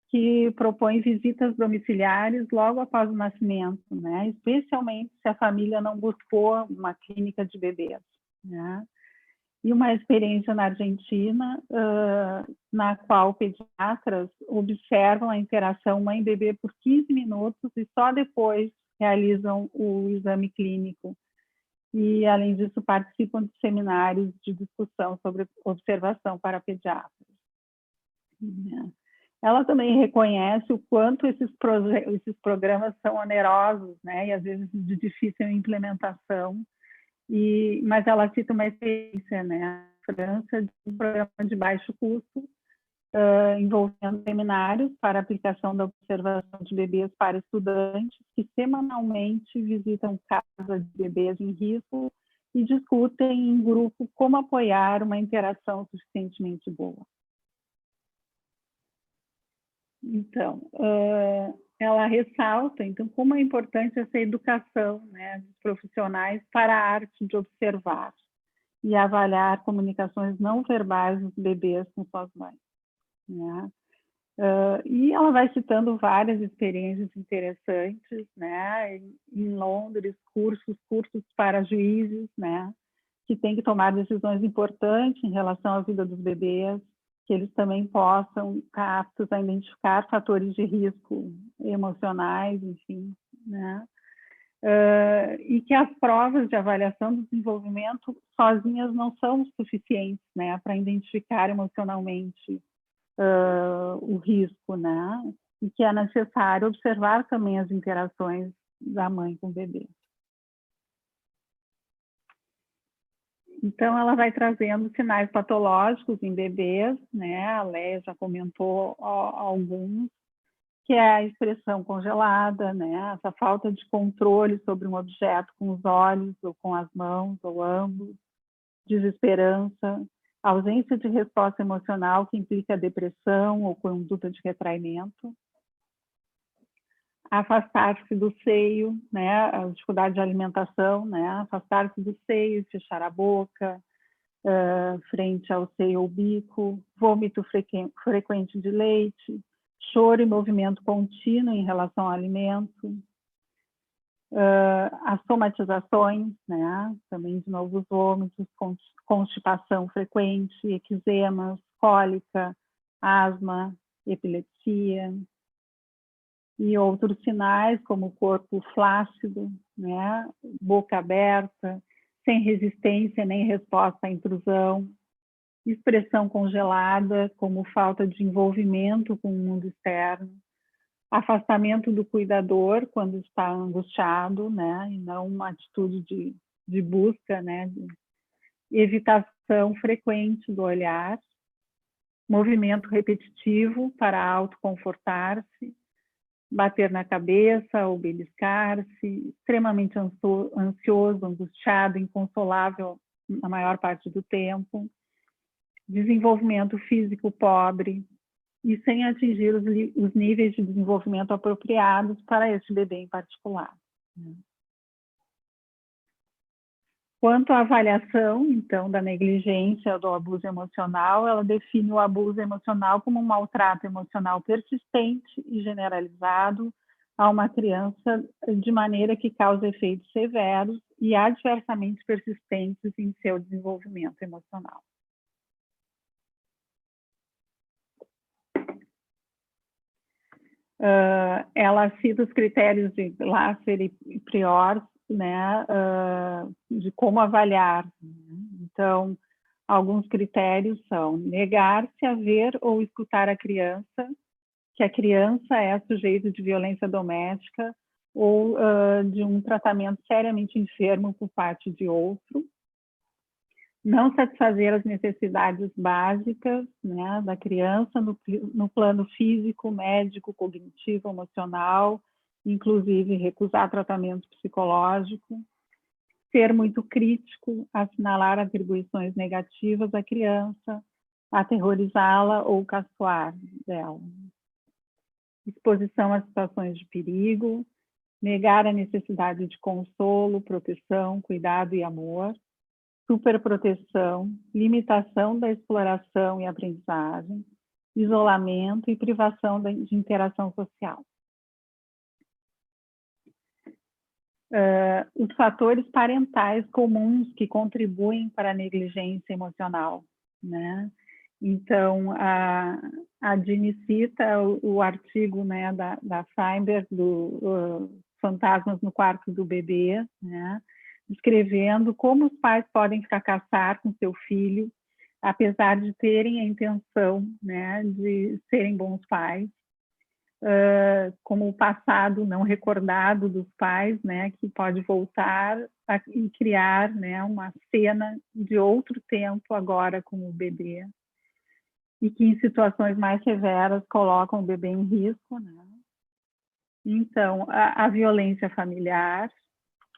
que propõe visitas domiciliares logo após o nascimento, né? Especialmente se a família não buscou uma clínica de bebês, né? E uma experiência na Argentina, na qual pediatras observam a interação mãe-bebê por 15 minutos e só depois realizam o exame clínico e, além disso, participam de seminários de discussão sobre observação para pediatras. Ela também reconhece o quanto esses programas são onerosos, né, e às vezes de difícil implementação, mas ela cita uma experiência, né, na França, de um programa de baixo custo, envolvendo seminários para aplicação da observação de bebês para estudantes que semanalmente visitam casas de bebês em risco e discutem em grupo como apoiar uma interação suficientemente boa. Então, ela ressalta, então, como é importante essa educação, né, dos profissionais para a arte de observar e avaliar comunicações não verbais dos bebês com suas mães, né? E ela vai citando várias experiências interessantes, né? Em Londres, cursos para juízes, né? Que têm que tomar decisões importantes em relação à vida dos bebês, que eles também possam estar aptos a identificar fatores de risco emocionais, enfim, né? E que as provas de avaliação do desenvolvimento sozinhas não são suficientes, né, para identificar emocionalmente o risco, né? E que é necessário observar também as interações da mãe com o bebê. Então, ela vai trazendo sinais patológicos em bebês, né? A Léa já comentou alguns, que é a expressão congelada, né? Essa falta de controle sobre um objeto com os olhos ou com as mãos, ou ambos, desesperança, ausência de resposta emocional que implica depressão ou conduta de retraimento, afastar-se do seio, né, a dificuldade de alimentação, né, afastar-se do seio, fechar a boca, frente ao seio ou bico, vômito frequente de leite, choro e movimento contínuo em relação ao alimento, as somatizações, né, também de novo os vômitos, constipação frequente, eczemas, cólica, asma, epilepsia, e outros sinais, como o corpo flácido, né? Boca aberta, sem resistência nem resposta à intrusão, expressão congelada, como falta de envolvimento com o mundo externo, afastamento do cuidador quando está angustiado, né? E não uma atitude de busca, né? Evitação frequente do olhar, movimento repetitivo para autoconfortar-se, bater na cabeça ou beliscar-se, extremamente ansioso, angustiado, inconsolável na maior parte do tempo, desenvolvimento físico pobre e sem atingir os níveis de desenvolvimento apropriados para este bebê em particular. Quanto à avaliação, então, da negligência ou do abuso emocional, ela define o abuso emocional como um maltrato emocional persistente e generalizado a uma criança de maneira que causa efeitos severos e adversamente persistentes em seu desenvolvimento emocional. Ela cita os critérios de Glasser e Prior, né, de como avaliar. Então, alguns critérios são negar-se a ver ou escutar a criança, que a criança é sujeito de violência doméstica ou de um tratamento seriamente enfermo por parte de outro, não satisfazer as necessidades básicas, né, da criança no plano físico, médico, cognitivo, emocional, inclusive recusar tratamento psicológico, ser muito crítico, assinalar atribuições negativas à criança, aterrorizá-la ou caçoar dela. Exposição a situações de perigo, negar a necessidade de consolo, proteção, cuidado e amor, superproteção, limitação da exploração e aprendizagem, isolamento e privação de interação social. Os fatores parentais comuns que contribuem para a negligência emocional, né? Então, a Dini cita o artigo, né, da Feinberg, do fantasmas no quarto do bebê, né? Descrevendo como os pais podem fracassar com seu filho, apesar de terem a intenção, né, de serem bons pais, como o passado não recordado dos pais, né, que pode voltar e criar, né, uma cena de outro tempo agora com o bebê, e que em situações mais severas colocam o bebê em risco, né? Então, a violência familiar,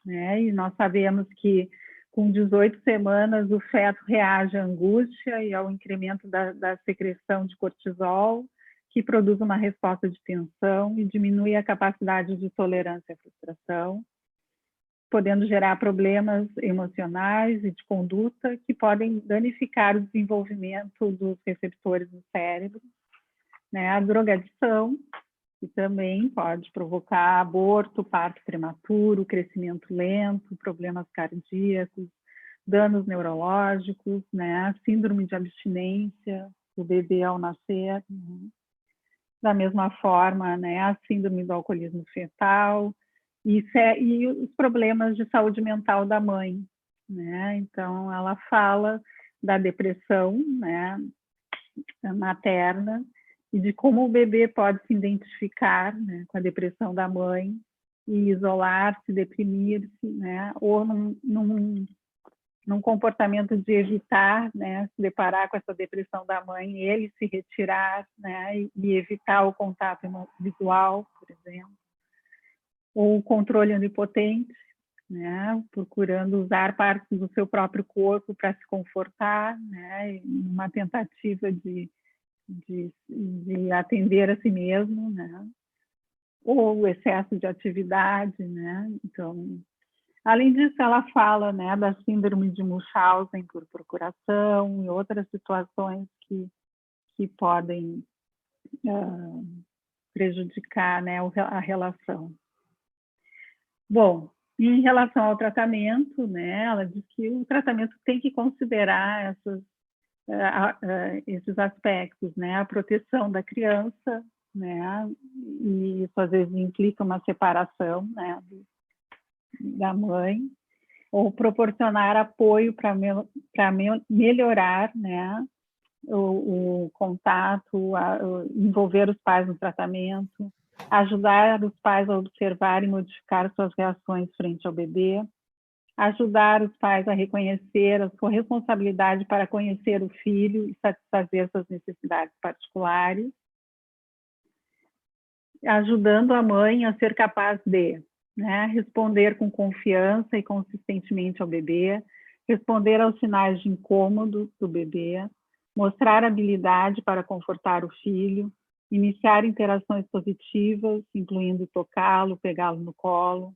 né? E nós sabemos que com 18 semanas o feto reage à angústia e ao incremento da secreção de cortisol, que produz uma resposta de tensão e diminui a capacidade de tolerância à frustração, podendo gerar problemas emocionais e de conduta que podem danificar o desenvolvimento dos receptores no cérebro, né? A drogadição, que também pode provocar aborto, parto prematuro, crescimento lento, problemas cardíacos, danos neurológicos, né? Síndrome de abstinência do bebê ao nascer, né? Da mesma forma, né? A síndrome do alcoolismo fetal e os problemas de saúde mental da mãe, né? Então, ela fala da depressão, né, materna, e de como o bebê pode se identificar, né, com a depressão da mãe e isolar-se, deprimir-se, né, ou num comportamento de evitar, né, se deparar com essa depressão da mãe, ele se retirar, né, e evitar o contato visual, por exemplo, ou o controle onipotente, né, procurando usar partes do seu próprio corpo para se confortar, né, uma tentativa de atender a si mesmo, né? Ou o excesso de atividade, né? Então, além disso, ela fala, né, da síndrome de Munchausen por procuração e outras situações que podem prejudicar, né, a relação. Bom, em relação ao tratamento, né, ela diz que o tratamento tem que considerar esses aspectos, né? A proteção da criança, né? E isso às vezes implica uma separação, né, da mãe, ou proporcionar apoio para melhorar, né, o contato, envolver os pais no tratamento, ajudar os pais a observar e modificar suas reações frente ao bebê, ajudar os pais a reconhecer a sua responsabilidade para conhecer o filho e satisfazer suas necessidades particulares, ajudando a mãe a ser capaz de, né, responder com confiança e consistentemente ao bebê, responder aos sinais de incômodo do bebê, mostrar habilidade para confortar o filho, iniciar interações positivas, incluindo tocá-lo, pegá-lo no colo,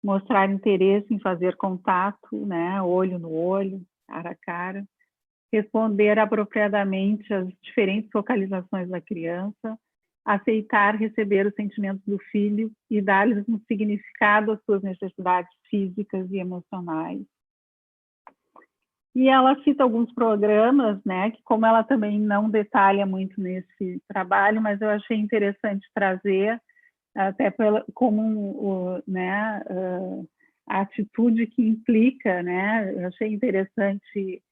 mostrar interesse em fazer contato, né, olho no olho, cara a cara, responder apropriadamente às diferentes focalizações da criança, aceitar receber os sentimentos do filho e dar-lhes um significado às suas necessidades físicas e emocionais. E ela cita alguns programas, né, que como ela também não detalha muito nesse trabalho, mas eu achei interessante trazer, até como né, a atitude que implica, né? Eu achei interessante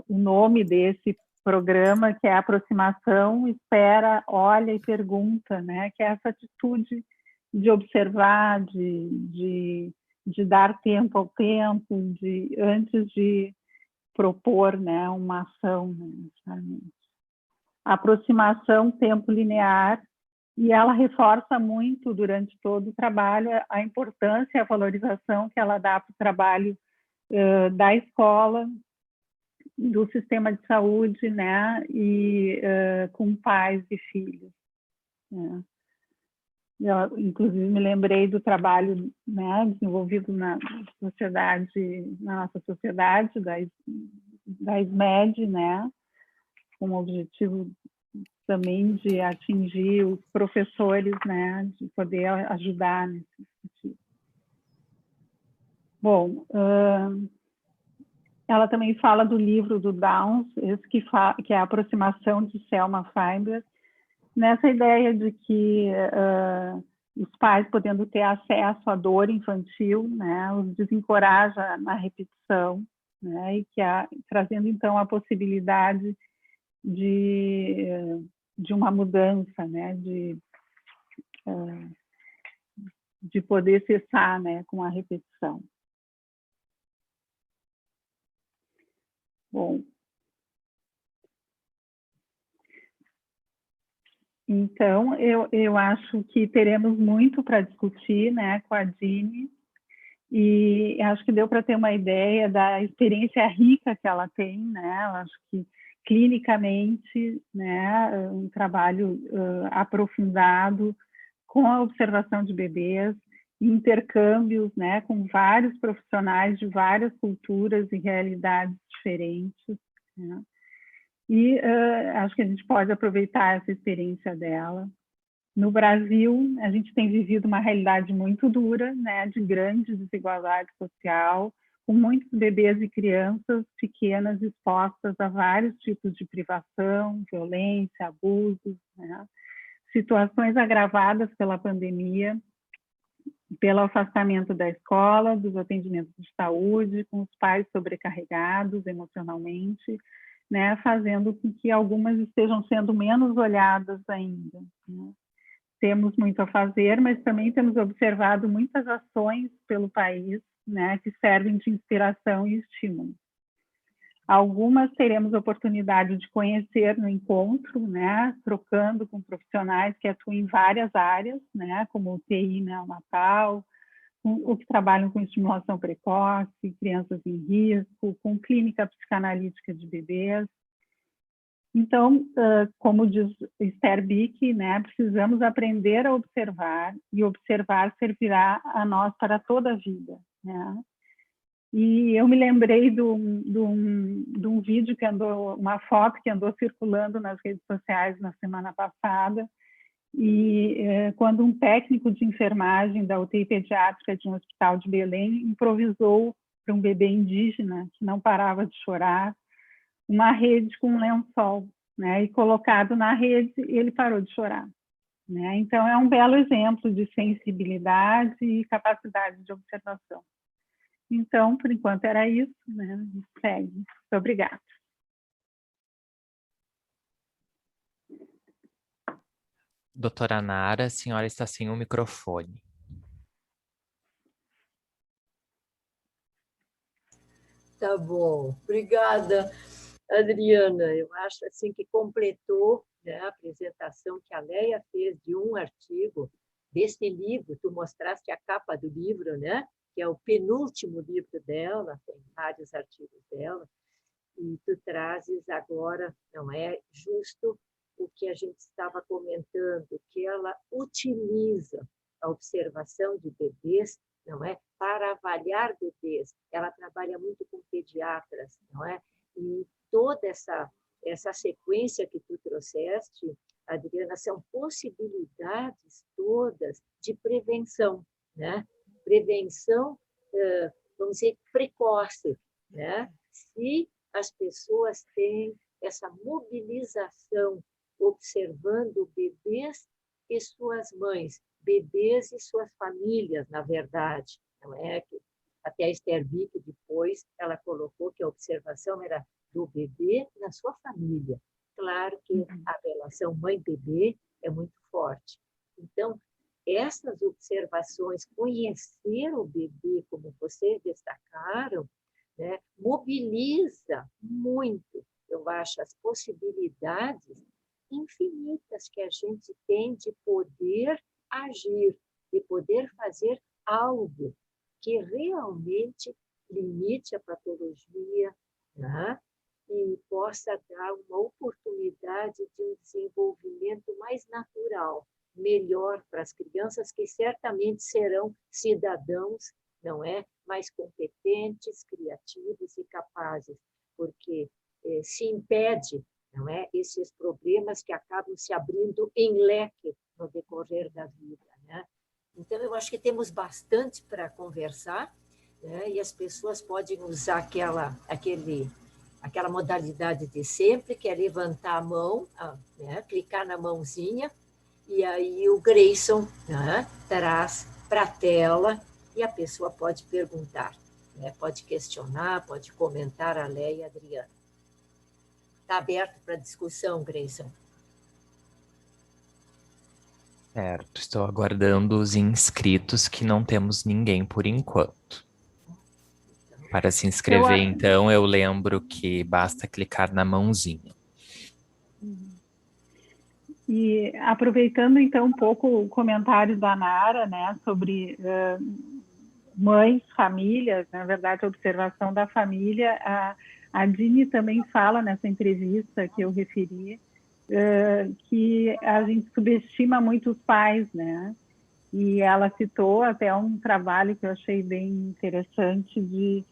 o nome desse programa, que é Aproximação, Espera, Olha e Pergunta, né? Que é essa atitude de observar, de dar tempo ao tempo, antes de propor, né, uma ação, necessariamente. Aproximação, tempo linear, e ela reforça muito durante todo o trabalho a importância e a valorização que ela dá para o trabalho da escola, do sistema de saúde, né, e com pais e filhos, né. Eu, inclusive, me lembrei do trabalho, né, desenvolvido na nossa sociedade, da SMED, né, com o objetivo também de atingir os professores, né, de poder ajudar nesse sentido. Bom, ela também fala do livro do Downs, esse que é a aproximação de Selma Feinberg, nessa ideia de que os pais podendo ter acesso à dor infantil, né, os desencoraja na repetição, né, e trazendo então a possibilidade de uma mudança, né, de poder cessar, né, com a repetição. Bom, então eu acho que teremos muito para discutir, né, com a Dini, e acho que deu para ter uma ideia da experiência rica que ela tem, né? Eu acho que clinicamente, né, um trabalho aprofundado com a observação de bebês, intercâmbios, né, com vários profissionais de várias culturas e realidades diferentes, né? E acho que a gente pode aproveitar essa experiência dela. No Brasil, a gente tem vivido uma realidade muito dura, né, de grande desigualdade social, com muitos bebês e crianças pequenas expostas a vários tipos de privação, violência, abusos, né, situações agravadas pela pandemia, pelo afastamento da escola, dos atendimentos de saúde, com os pais sobrecarregados emocionalmente, né, fazendo com que algumas estejam sendo menos olhadas ainda, né. Temos muito a fazer, mas também temos observado muitas ações pelo país, né, que servem de inspiração e estímulo. Algumas teremos oportunidade de conhecer no encontro, né, trocando com profissionais que atuam em várias áreas, né, como o TI neonatal, o que trabalham com estimulação precoce, crianças em risco, com clínica psicanalítica de bebês. Então, como diz Esther Bick, né, precisamos aprender a observar, e observar servirá a nós para toda a vida, né? E eu me lembrei de um vídeo que andou, uma foto que andou circulando nas redes sociais na semana passada, e quando um técnico de enfermagem da UTI pediátrica de um hospital de Belém improvisou para um bebê indígena que não parava de chorar, uma rede com um lençol, né? E colocado na rede, ele parou de chorar, né? Então, é um belo exemplo de sensibilidade e capacidade de observação. Então, por enquanto, era isso, né? Segue. Muito obrigada. Doutora Nara, a senhora está sem o microfone. Tá bom, obrigada, Adriana. Eu acho assim que completou, né, a apresentação que a Leia fez de um artigo desse livro. Tu mostraste a capa do livro, né, que é o penúltimo livro dela, tem vários artigos dela, e tu trazes agora, não é justo o que a gente estava comentando, que ela utiliza a observação de bebês, não é, para avaliar bebês. Ela trabalha muito com pediatras, não é? E toda essa sequência que tu trouxeste, Adriana, são possibilidades todas de prevenção, né? Prevenção, vamos dizer, precoce, né? Se as pessoas têm essa mobilização observando bebês e suas mães, bebês e suas famílias, na verdade, não é? Até a Esther Bick, depois, ela colocou que a observação era do bebê na sua família. Claro que a relação mãe-bebê é muito forte. Então, essas observações, conhecer o bebê, como vocês destacaram, né, mobiliza muito, eu acho, as possibilidades infinitas que a gente tem de poder agir, de poder fazer algo que realmente limite a patologia, né? E possa dar uma oportunidade de um desenvolvimento mais natural, melhor para as crianças, que certamente serão cidadãos, não é, mais competentes, criativos e capazes, porque se impede, não é, esses problemas que acabam se abrindo em leque no decorrer da vida, né? Então, eu acho que temos bastante para conversar, né? E as pessoas podem usar aquela modalidade de sempre, que é levantar a mão, né? Clicar na mãozinha e aí o Grayson, né, traz para a tela e a pessoa pode perguntar, né, pode questionar, pode comentar, a Léia e a Adriana. Está aberto para discussão, Grayson? Certo, estou aguardando os inscritos, que não temos ninguém por enquanto. Para se inscrever, então, eu lembro que basta clicar na mãozinha. E aproveitando, então, um pouco o comentário da Nara, né, sobre mães, famílias, na verdade, a observação da família, a Dini também fala nessa entrevista que eu referi, que a gente subestima muito os pais, né? E ela citou até um trabalho que eu achei bem interessante de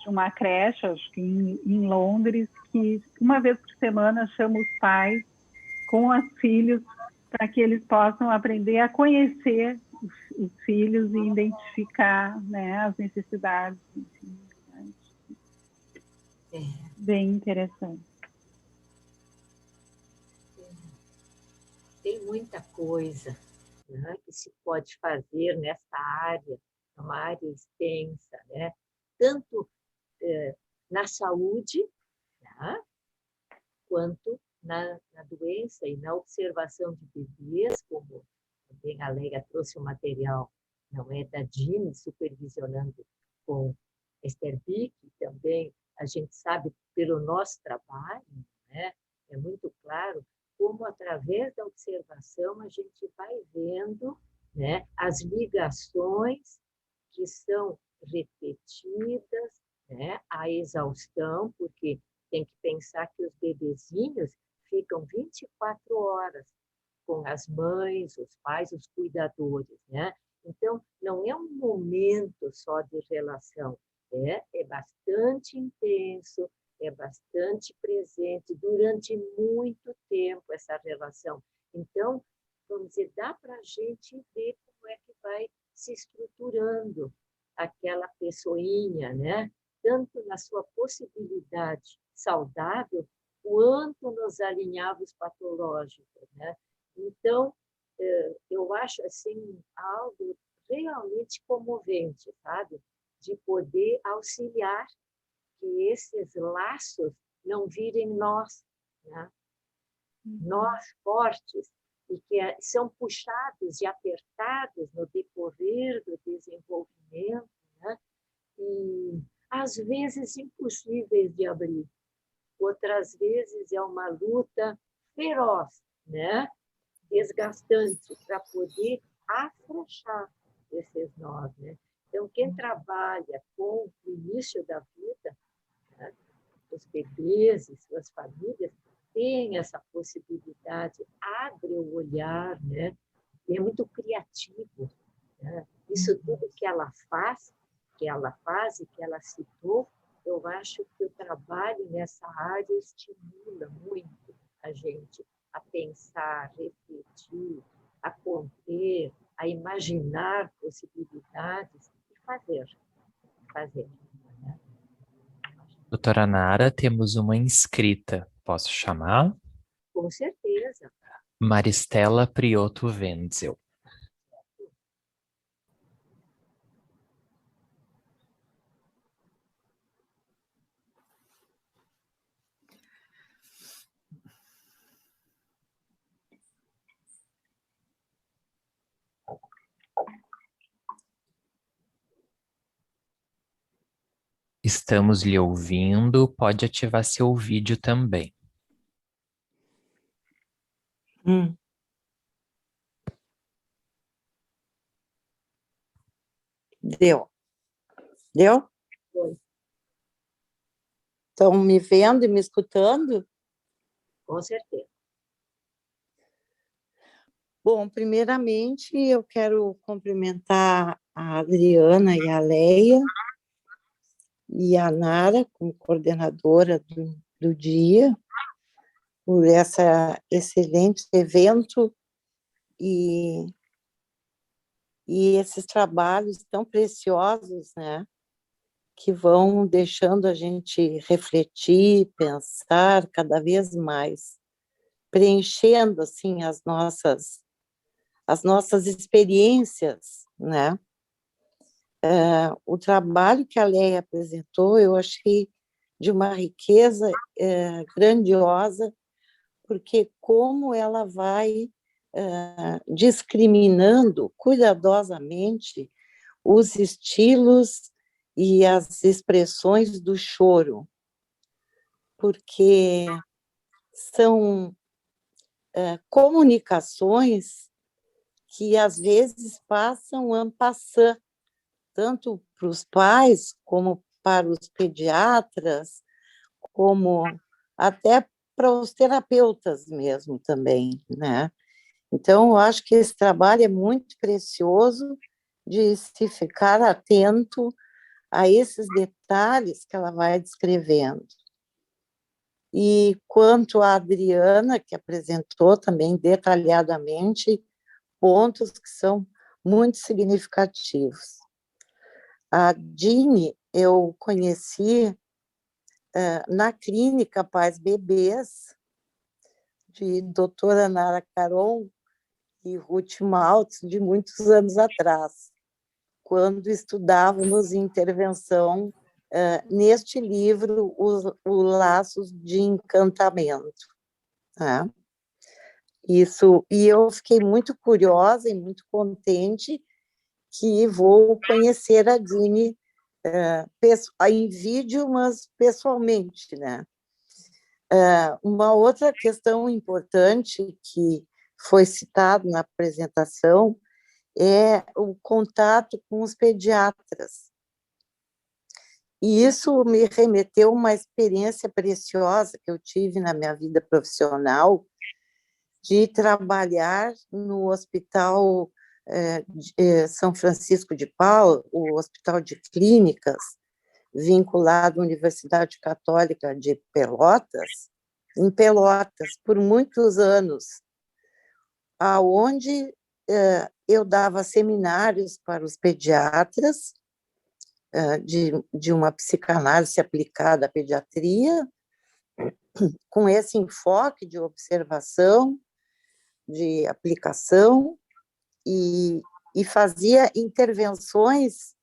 uma creche, acho que em Londres, que uma vez por semana chama os pais com os filhos para que eles possam aprender a conhecer os filhos e identificar, né, as necessidades. Enfim, bem interessante. Tem muita coisa, né, que se pode fazer nessa área, é uma área extensa, né? Tanto na saúde, né, quanto na doença e na observação de bebês, como também a Leia trouxe o material, não é, da Dini, supervisionando com Esther Bick, também a gente sabe pelo nosso trabalho, né, é muito claro como, através da observação, a gente vai vendo, né, as ligações que são repetidas, né, à exaustão, porque tem que pensar que os bebezinhos ficam 24 horas com as mães, os pais, os cuidadores, né? Então, não é um momento só de relação, é bastante intenso, é bastante presente durante muito tempo essa relação. Então, vamos dizer, dá para a gente ver como é que vai se estruturando aquela pessoinha, né? Tanto na sua possibilidade saudável, quanto nos alinhavos patológicos, né? Então, eu acho assim algo realmente comovente, sabe? De poder auxiliar que esses laços não virem nós, né? Nós fortes, e que são puxados e apertados no decorrer do desenvolvimento, né? E às vezes impossíveis de abrir, outras vezes é uma luta feroz, né? Desgastante, para poder afrouxar esses nós, né? Então, quem trabalha com o início da vida, né, os bebês e suas famílias, tem essa possibilidade, abre o olhar, né? E é muito criativo, né? Isso tudo que ela faz e que ela citou, eu acho que o trabalho nessa área estimula muito a gente a pensar, refletir, a conter, a imaginar possibilidades e fazer. Né? Doutora Nara, temos uma inscrita. Posso chamar? Com certeza. Maristela Prioto Wenzel. Estamos lhe ouvindo. Pode ativar seu vídeo também. Deu. Deu? Foi. Estão me vendo e me escutando? Com certeza. Bom, primeiramente, eu quero cumprimentar a Adriana e a Leia e a Nara, como coordenadora do dia, por esse excelente evento e esses trabalhos tão preciosos, né, que vão deixando a gente refletir, pensar cada vez mais. preenchendo assim as nossas experiências, né? O trabalho que a Leia apresentou, eu achei de uma riqueza grandiosa, porque como ela vai discriminando cuidadosamente os estilos e as expressões do choro, porque são comunicações que às vezes passam en passant, tanto para os pais, como para os pediatras, como até para os terapeutas mesmo também, né? Então, eu acho que esse trabalho é muito precioso de se ficar atento a esses detalhes que ela vai descrevendo. E quanto à Adriana, que apresentou também detalhadamente pontos que são muito significativos. A Dini eu conheci na clínica Paz Bebês, de doutora Nara Caron e Ruth Maltz, de muitos anos atrás, quando estudávamos intervenção neste livro, o Laços de Encantamento. Né? Isso, e eu fiquei muito curiosa e muito contente que vou conhecer a Dini em vídeo, mas pessoalmente, né? Uma outra questão importante que foi citada na apresentação é o contato com os pediatras. E isso me remeteu a uma experiência preciosa que eu tive na minha vida profissional, de trabalhar no Hospital São Francisco de Paula, o Hospital de Clínicas, vinculado à Universidade Católica de Pelotas, em Pelotas, por muitos anos, aonde eu dava seminários para os pediatras de uma psicanálise aplicada à pediatria, com esse enfoque de observação, de aplicação, e fazia intervenções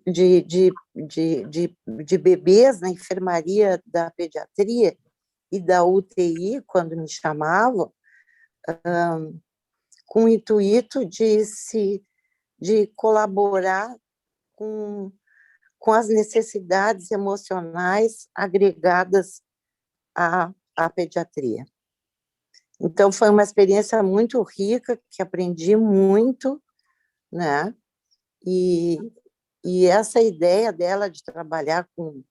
de bebês na enfermaria da pediatria e da UTI, quando me chamavam, com o intuito de colaborar com as necessidades emocionais agregadas à pediatria. Então, foi uma experiência muito rica, que aprendi muito, né? E essa ideia dela de trabalhar com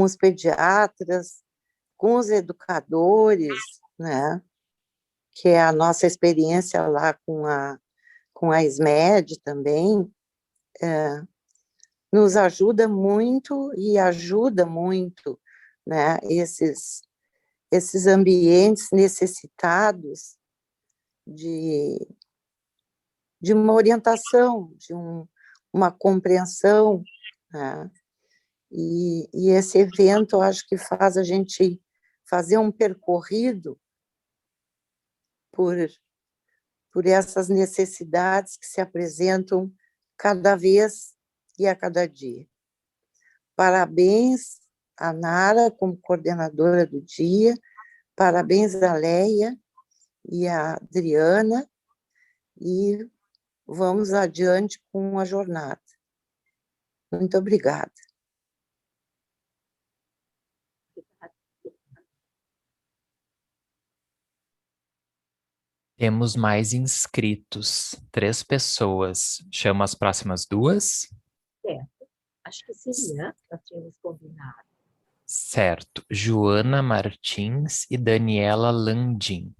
os pediatras, com os educadores, né? Que é a nossa experiência lá com a SMED também, nos ajuda muito e ajuda muito, né? Esses ambientes necessitados de uma orientação, de uma compreensão, né? E esse evento, eu acho que faz a gente fazer um percorrido por essas necessidades que se apresentam cada vez e a cada dia. Parabéns a Nara, como coordenadora do dia, parabéns a Leia e a Adriana, e vamos adiante com a jornada. Muito obrigada. Temos mais inscritos, 3 pessoas. Chamo as próximas 2? Certo. Acho que seria, nós tínhamos combinado. Certo. Joana Martins e Daniela Landim.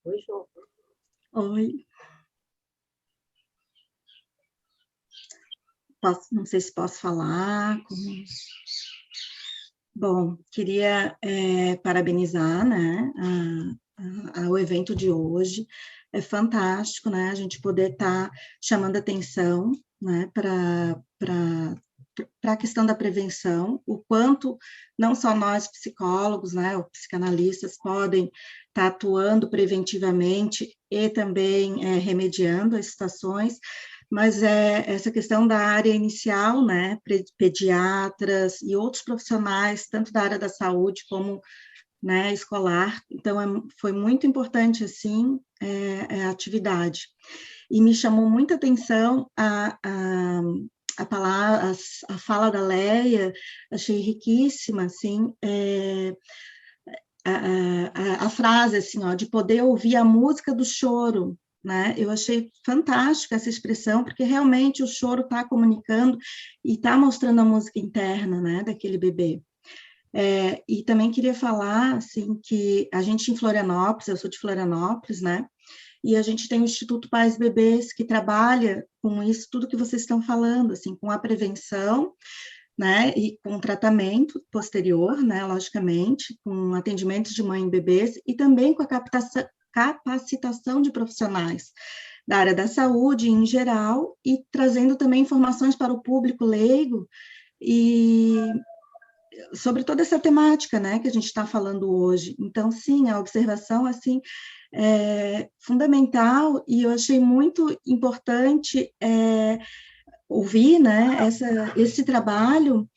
Oi, João. Oi. não sei se posso falar. Bom, queria parabenizar, né, o evento de hoje. É fantástico, né, a gente poder estar chamando atenção, né, para a questão da prevenção, o quanto não só nós psicólogos, né, ou psicanalistas podem estar atuando preventivamente e também remediando as situações, mas essa questão da área inicial, né, pediatras e outros profissionais, tanto da área da saúde como, né, escolar, então foi muito importante, assim, a atividade. E me chamou muita atenção a palavra, a fala da Leia, achei riquíssima, assim, a frase, assim, ó, de poder ouvir a música do choro, né? Eu achei fantástica essa expressão, porque realmente o choro está comunicando e está mostrando a música interna, né, daquele bebê. E também queria falar, assim, que a gente em Florianópolis, eu sou de Florianópolis, né, e a gente tem o Instituto Pais Bebês, que trabalha com isso, tudo que vocês estão falando, assim, com a prevenção, né, e com tratamento posterior, né, logicamente, com atendimentos de mãe e bebês, e também com a capacitação de profissionais da área da saúde em geral, e trazendo também informações para o público leigo, e sobre toda essa temática, né, que a gente está falando hoje. Então, sim, a observação, assim, é fundamental, e eu achei muito importante ouvir, né, esse trabalho,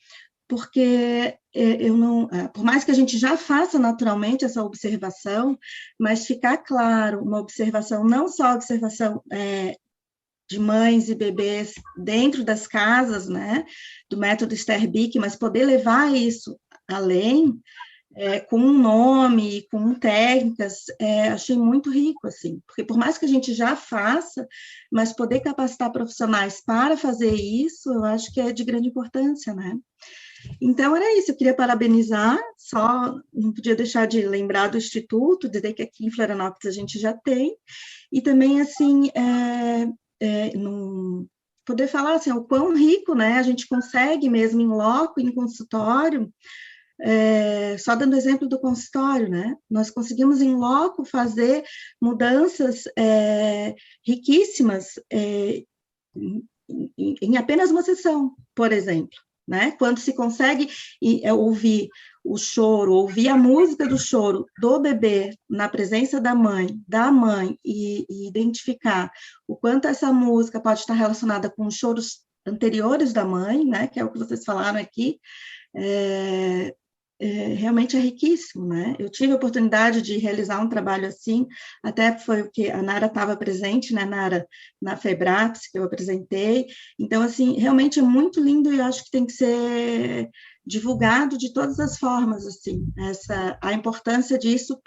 porque eu não, por mais que a gente já faça naturalmente essa observação, mas ficar claro, uma observação, não só observação de mães e bebês dentro das casas, né, do método Sterbic, mas poder levar isso além, com um nome, com técnicas, achei muito rico, assim, porque por mais que a gente já faça, mas poder capacitar profissionais para fazer isso, eu acho que é de grande importância, né? Então, era isso, eu queria parabenizar, só não podia deixar de lembrar do Instituto, dizer que aqui em Florianópolis a gente já tem, e também, assim, poder falar, assim, o quão rico, né, a gente consegue mesmo em loco, em consultório, só dando exemplo do consultório, né? Nós conseguimos em loco fazer mudanças riquíssimas em apenas uma sessão, por exemplo, né? Quando se consegue ouvir o choro, ouvir a música do choro do bebê na presença da mãe, e identificar o quanto essa música pode estar relacionada com os choros anteriores da mãe, né? Que é o que vocês falaram aqui. Realmente é riquíssimo, né? Eu tive a oportunidade de realizar um trabalho assim, até foi o que a Nara estava presente, né, Nara, na FEBRAPS, que eu apresentei. Então, assim, realmente é muito lindo e eu acho que tem que ser divulgado de todas as formas, assim, a importância disso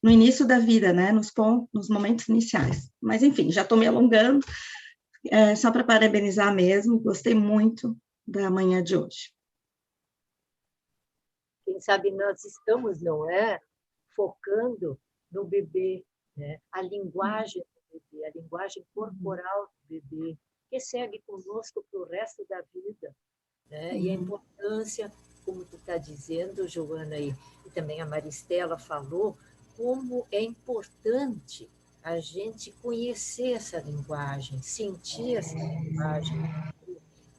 no início da vida, né, nos momentos iniciais. Mas, enfim, já estou me alongando, só para parabenizar mesmo, gostei muito da manhã de hoje. Quem sabe nós estamos, não é, focando no bebê, né? A linguagem do bebê, a linguagem corporal do bebê, que segue conosco para o resto da vida, né? E a importância, como tu está dizendo, Joana, e também a Maristela falou, como é importante a gente conhecer essa linguagem, sentir essa linguagem.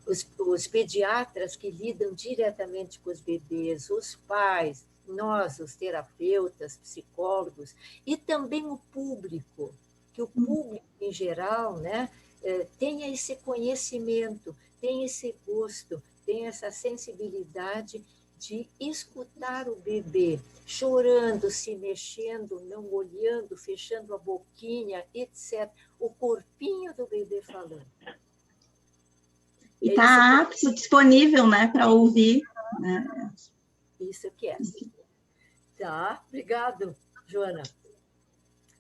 Os pediatras que lidam diretamente com os bebês, os pais, nós, os terapeutas, psicólogos, e também o público, que o público em geral, né, tenha esse conhecimento, tenha esse gosto, tenha essa sensibilidade de escutar o bebê chorando, se mexendo, não olhando, fechando a boquinha, etc. O corpinho do bebê falando. E está apto, disponível, né, para ouvir. Né? Isso que é. Tá, obrigado, Joana.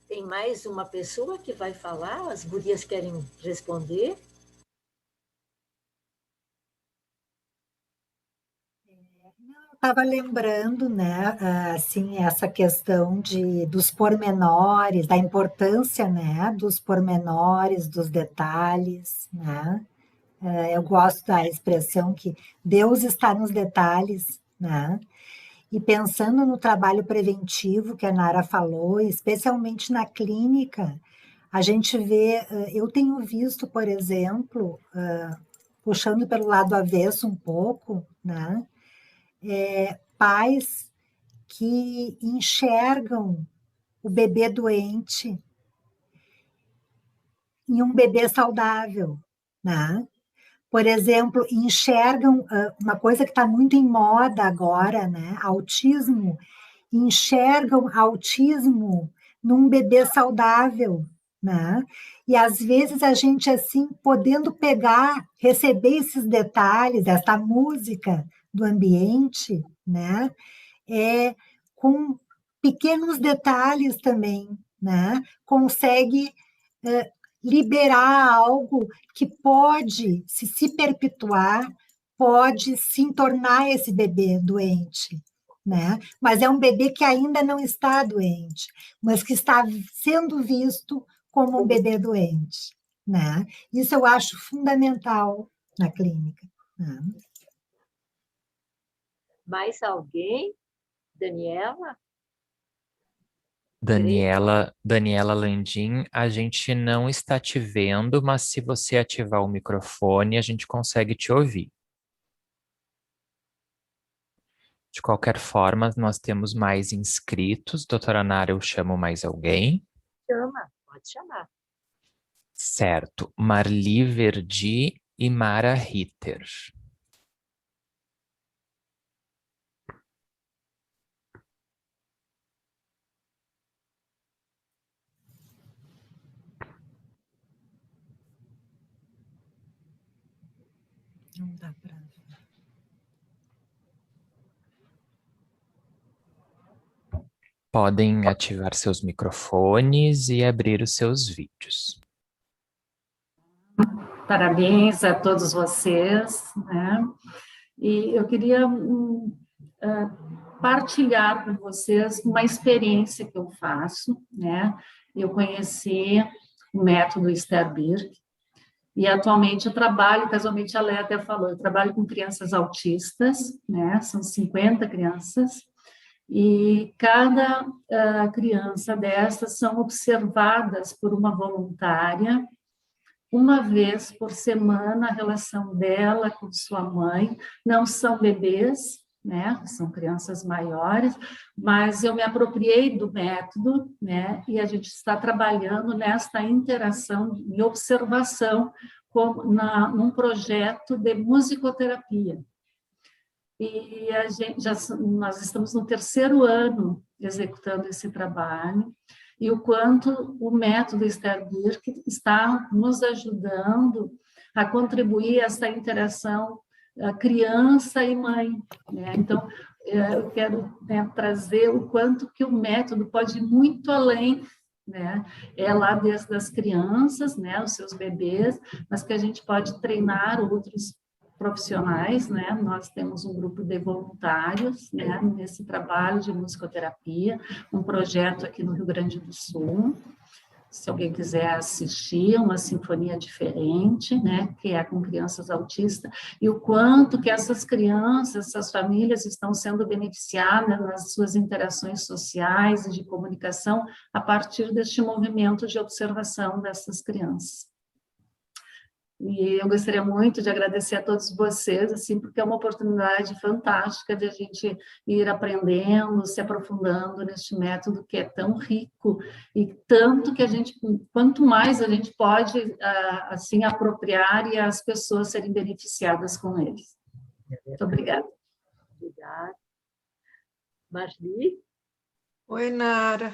Tem mais uma pessoa que vai falar? As gurias querem responder? Estava lembrando, né, assim, essa questão dos pormenores, da importância, né, dos pormenores, dos detalhes, né, Eu gosto da expressão que Deus está nos detalhes, né? E pensando no trabalho preventivo que a Nara falou, especialmente na clínica, a gente vê, eu tenho visto, por exemplo, puxando pelo lado avesso um pouco, né? Pais que enxergam o bebê doente em um bebê saudável, né? Por exemplo, enxergam uma coisa que está muito em moda agora, né? Autismo, enxergam autismo num bebê saudável, né? E às vezes a gente assim podendo pegar, receber esses detalhes, essa música do ambiente, né? Com pequenos detalhes também, né? Consegue liberar algo que pode se perpetuar, pode se tornar esse bebê doente, né? Mas é um bebê que ainda não está doente, mas que está sendo visto como um bebê doente, né? Isso eu acho fundamental na clínica, né? Mais alguém? Daniela? Daniela Landim, a gente não está te vendo, mas se você ativar o microfone, a gente consegue te ouvir. De qualquer forma, nós temos mais inscritos. Doutora Nara, eu chamo mais alguém? Chama, pode chamar. Certo. Marli Verdi e Mara Ritter. Não dá para. Podem ativar seus microfones e abrir os seus vídeos. Parabéns a todos vocês, né? E eu queria partilhar com vocês uma experiência que eu faço, né? Eu conheci o método Esther Birk e atualmente eu trabalho, casualmente a Léa até falou, eu trabalho com crianças autistas, né? São 50 crianças e cada criança dessas são observadas por uma voluntária uma vez por semana, a relação dela com sua mãe. Não são bebês, né? São crianças maiores, mas eu me apropriei do método, né? E a gente está trabalhando nesta interação e observação num projeto de musicoterapia. E nós estamos no 3º ano executando esse trabalho, e o quanto o método Esther Birk está nos ajudando a contribuir essa interação criança e mãe, né? Então, eu quero, né, trazer o quanto que o método pode ir muito além, né? É lá desde as crianças, né, os seus bebês, mas que a gente pode treinar outros profissionais, né? Nós temos um grupo de voluntários, né, nesse trabalho de musicoterapia, um projeto aqui no Rio Grande do Sul. Se alguém quiser assistir, uma sinfonia diferente, né, que é com crianças autistas, e o quanto que essas crianças, essas famílias estão sendo beneficiadas nas suas interações sociais e de comunicação a partir deste movimento de observação dessas crianças. E eu gostaria muito de agradecer a todos vocês, assim, porque é uma oportunidade fantástica de a gente ir aprendendo, se aprofundando neste método que é tão rico e tanto que a gente, quanto mais a gente pode, assim, apropriar e as pessoas serem beneficiadas com eles. Muito obrigada. Obrigada. Marli? Oi, Nara.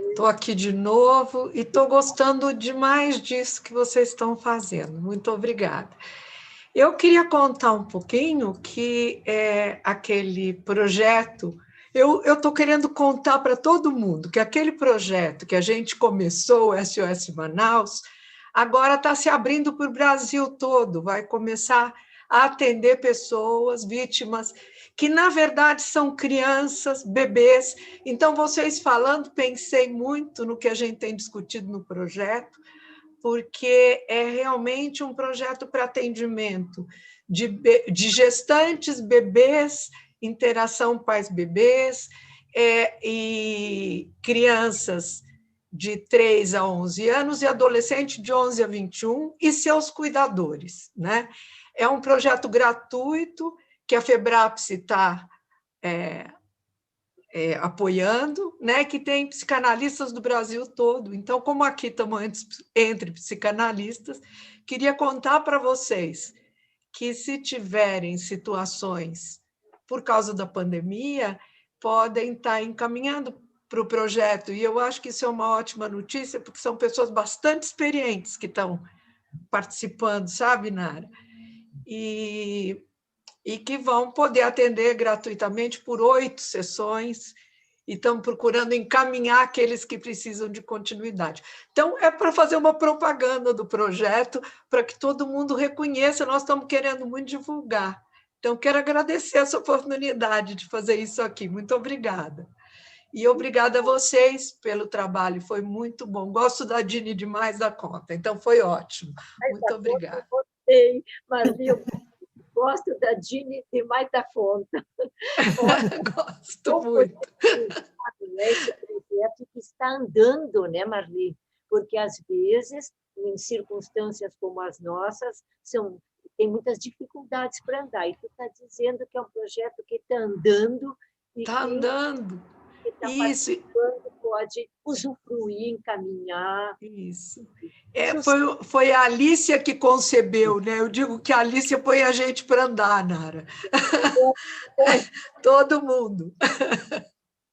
Estou aqui de novo e estou gostando demais disso que vocês estão fazendo. Muito obrigada. Eu queria contar um pouquinho que aquele projeto, eu estou querendo contar para todo mundo que aquele projeto que a gente começou, o SOS Manaus, agora está se abrindo para o Brasil todo, vai começar a atender pessoas, vítimas, que na verdade são crianças, bebês. Então, vocês falando, pensei muito no que a gente tem discutido no projeto, porque é realmente um projeto para atendimento de gestantes, bebês, interação pais-bebês, e crianças de 3 a 11 anos e adolescente de 11 a 21 e seus cuidadores, né? É um projeto gratuito que a FEBRAPS está apoiando, né? Que tem psicanalistas do Brasil todo. Então, como aqui estamos entre psicanalistas, queria contar para vocês que, se tiverem situações por causa da pandemia, podem estar encaminhando para o projeto. E eu acho que isso é uma ótima notícia, porque são pessoas bastante experientes que estão participando, sabe, Nara? E que vão poder atender gratuitamente por 8 sessões, e estão procurando encaminhar aqueles que precisam de continuidade. Então, é para fazer uma propaganda do projeto, para que todo mundo reconheça, nós estamos querendo muito divulgar. Então, quero agradecer essa oportunidade de fazer isso aqui. Muito obrigada. E obrigada a vocês pelo trabalho, foi muito bom. Gosto da Dini demais da conta, então foi ótimo. Muito obrigada. Eu gostei, Marli, eu gosto da Dini demais da conta. Gosto muito. Esse projeto que está andando, né, Marli? Porque, às vezes, em circunstâncias como as nossas, tem muitas dificuldades para andar. E tu está dizendo que é um projeto que está andando. Está andando. Isso. Pode usufruir, encaminhar. Isso. Foi a Alicia que concebeu, né? Eu digo que a Alicia põe a gente para andar, Nara. Todo mundo.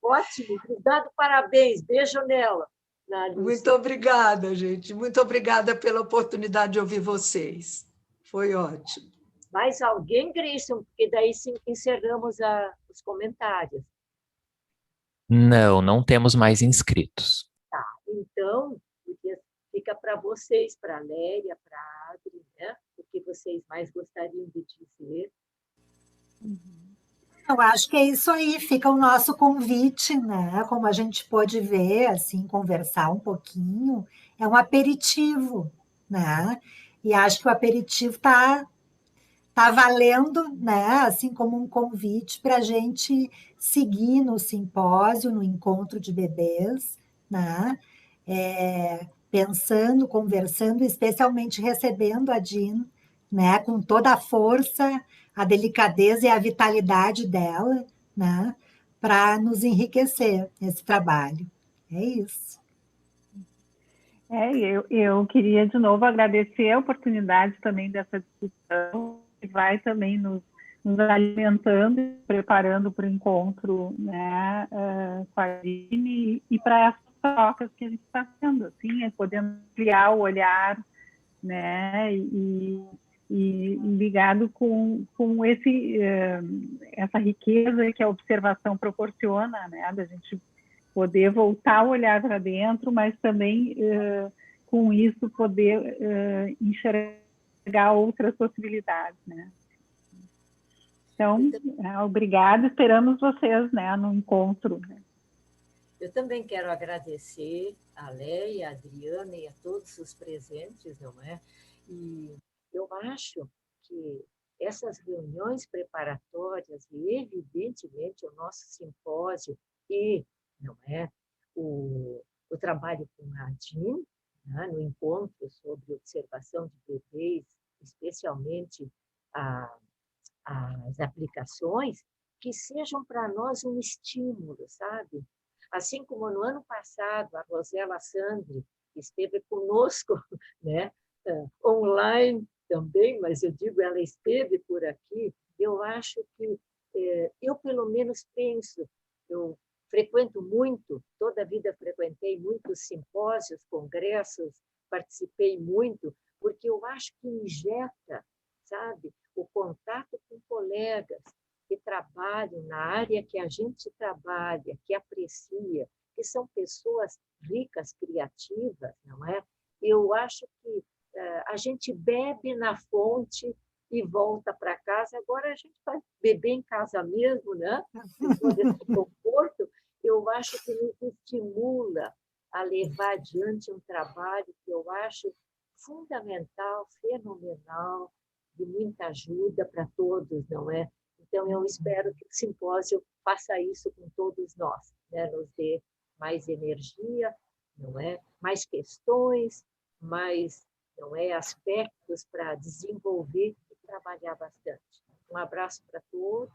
Ótimo, obrigado, parabéns, beijo nela. Muito obrigada, gente. Muito obrigada pela oportunidade de ouvir vocês. Foi ótimo. Mais alguém, Grayson? Porque daí encerramos os comentários. Não temos mais inscritos. Tá, então, fica para vocês, para a Léria, para a Adri, né? O que vocês mais gostariam de dizer. Eu acho que é isso aí, fica o nosso convite, né? Como a gente pôde ver, assim, conversar um pouquinho, é um aperitivo, né? E acho que o aperitivo tá valendo, né? Assim como um convite para a gente seguir no simpósio, no encontro de bebês, né? Pensando, conversando, especialmente recebendo a Jean, né? Com toda a força, a delicadeza e a vitalidade dela, né? Para nos enriquecer esse trabalho. É isso. Eu queria de novo agradecer a oportunidade também dessa discussão, que vai também nos alimentando e preparando para o encontro, né, com a Aline e para essas trocas que a gente está tendo, assim, podendo ampliar o olhar, né, e ligado com essa riqueza que a observação proporciona, né, da gente poder voltar a olhar para dentro, mas também, com isso, poder enxergar outras possibilidades, né? Então, obrigada, esperamos vocês, né, no encontro. Né? Eu também quero agradecer a Léia, a Adriana e a todos os presentes, não é? E eu acho que essas reuniões preparatórias e, evidentemente, o nosso simpósio e, não é, o trabalho com a Jean, né, no encontro sobre observação de bebês, especialmente as aplicações, que sejam para nós um estímulo, sabe? Assim como no ano passado, a Rosela Sandri esteve conosco, né, online também, mas eu digo, ela esteve por aqui, eu acho que, eu pelo menos penso, eu frequento muito, toda a vida frequentei muitos simpósios, congressos, participei muito, porque eu acho que injeta, sabe, o contato com colegas que trabalham na área que a gente trabalha, que aprecia, que são pessoas ricas, criativas, não é? Eu acho que a gente bebe na fonte e volta para casa. Agora a gente vai beber em casa mesmo, né? Com todo esse conforto. Eu acho que nos estimula a levar adiante um trabalho que eu acho fundamental, fenomenal, de muita ajuda para todos, não é? Então, eu espero que o simpósio faça isso com todos nós, né? Nos dê mais energia, não é? Mais questões, mais, não é, aspectos para desenvolver e trabalhar bastante. Um abraço para todos.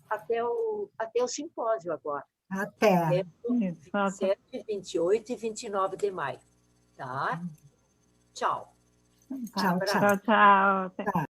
Até o simpósio agora. Até. 27, 28 e 29 de maio. Tá? Tchau. Tchau, Abraço. tchau. Tchau, tchau.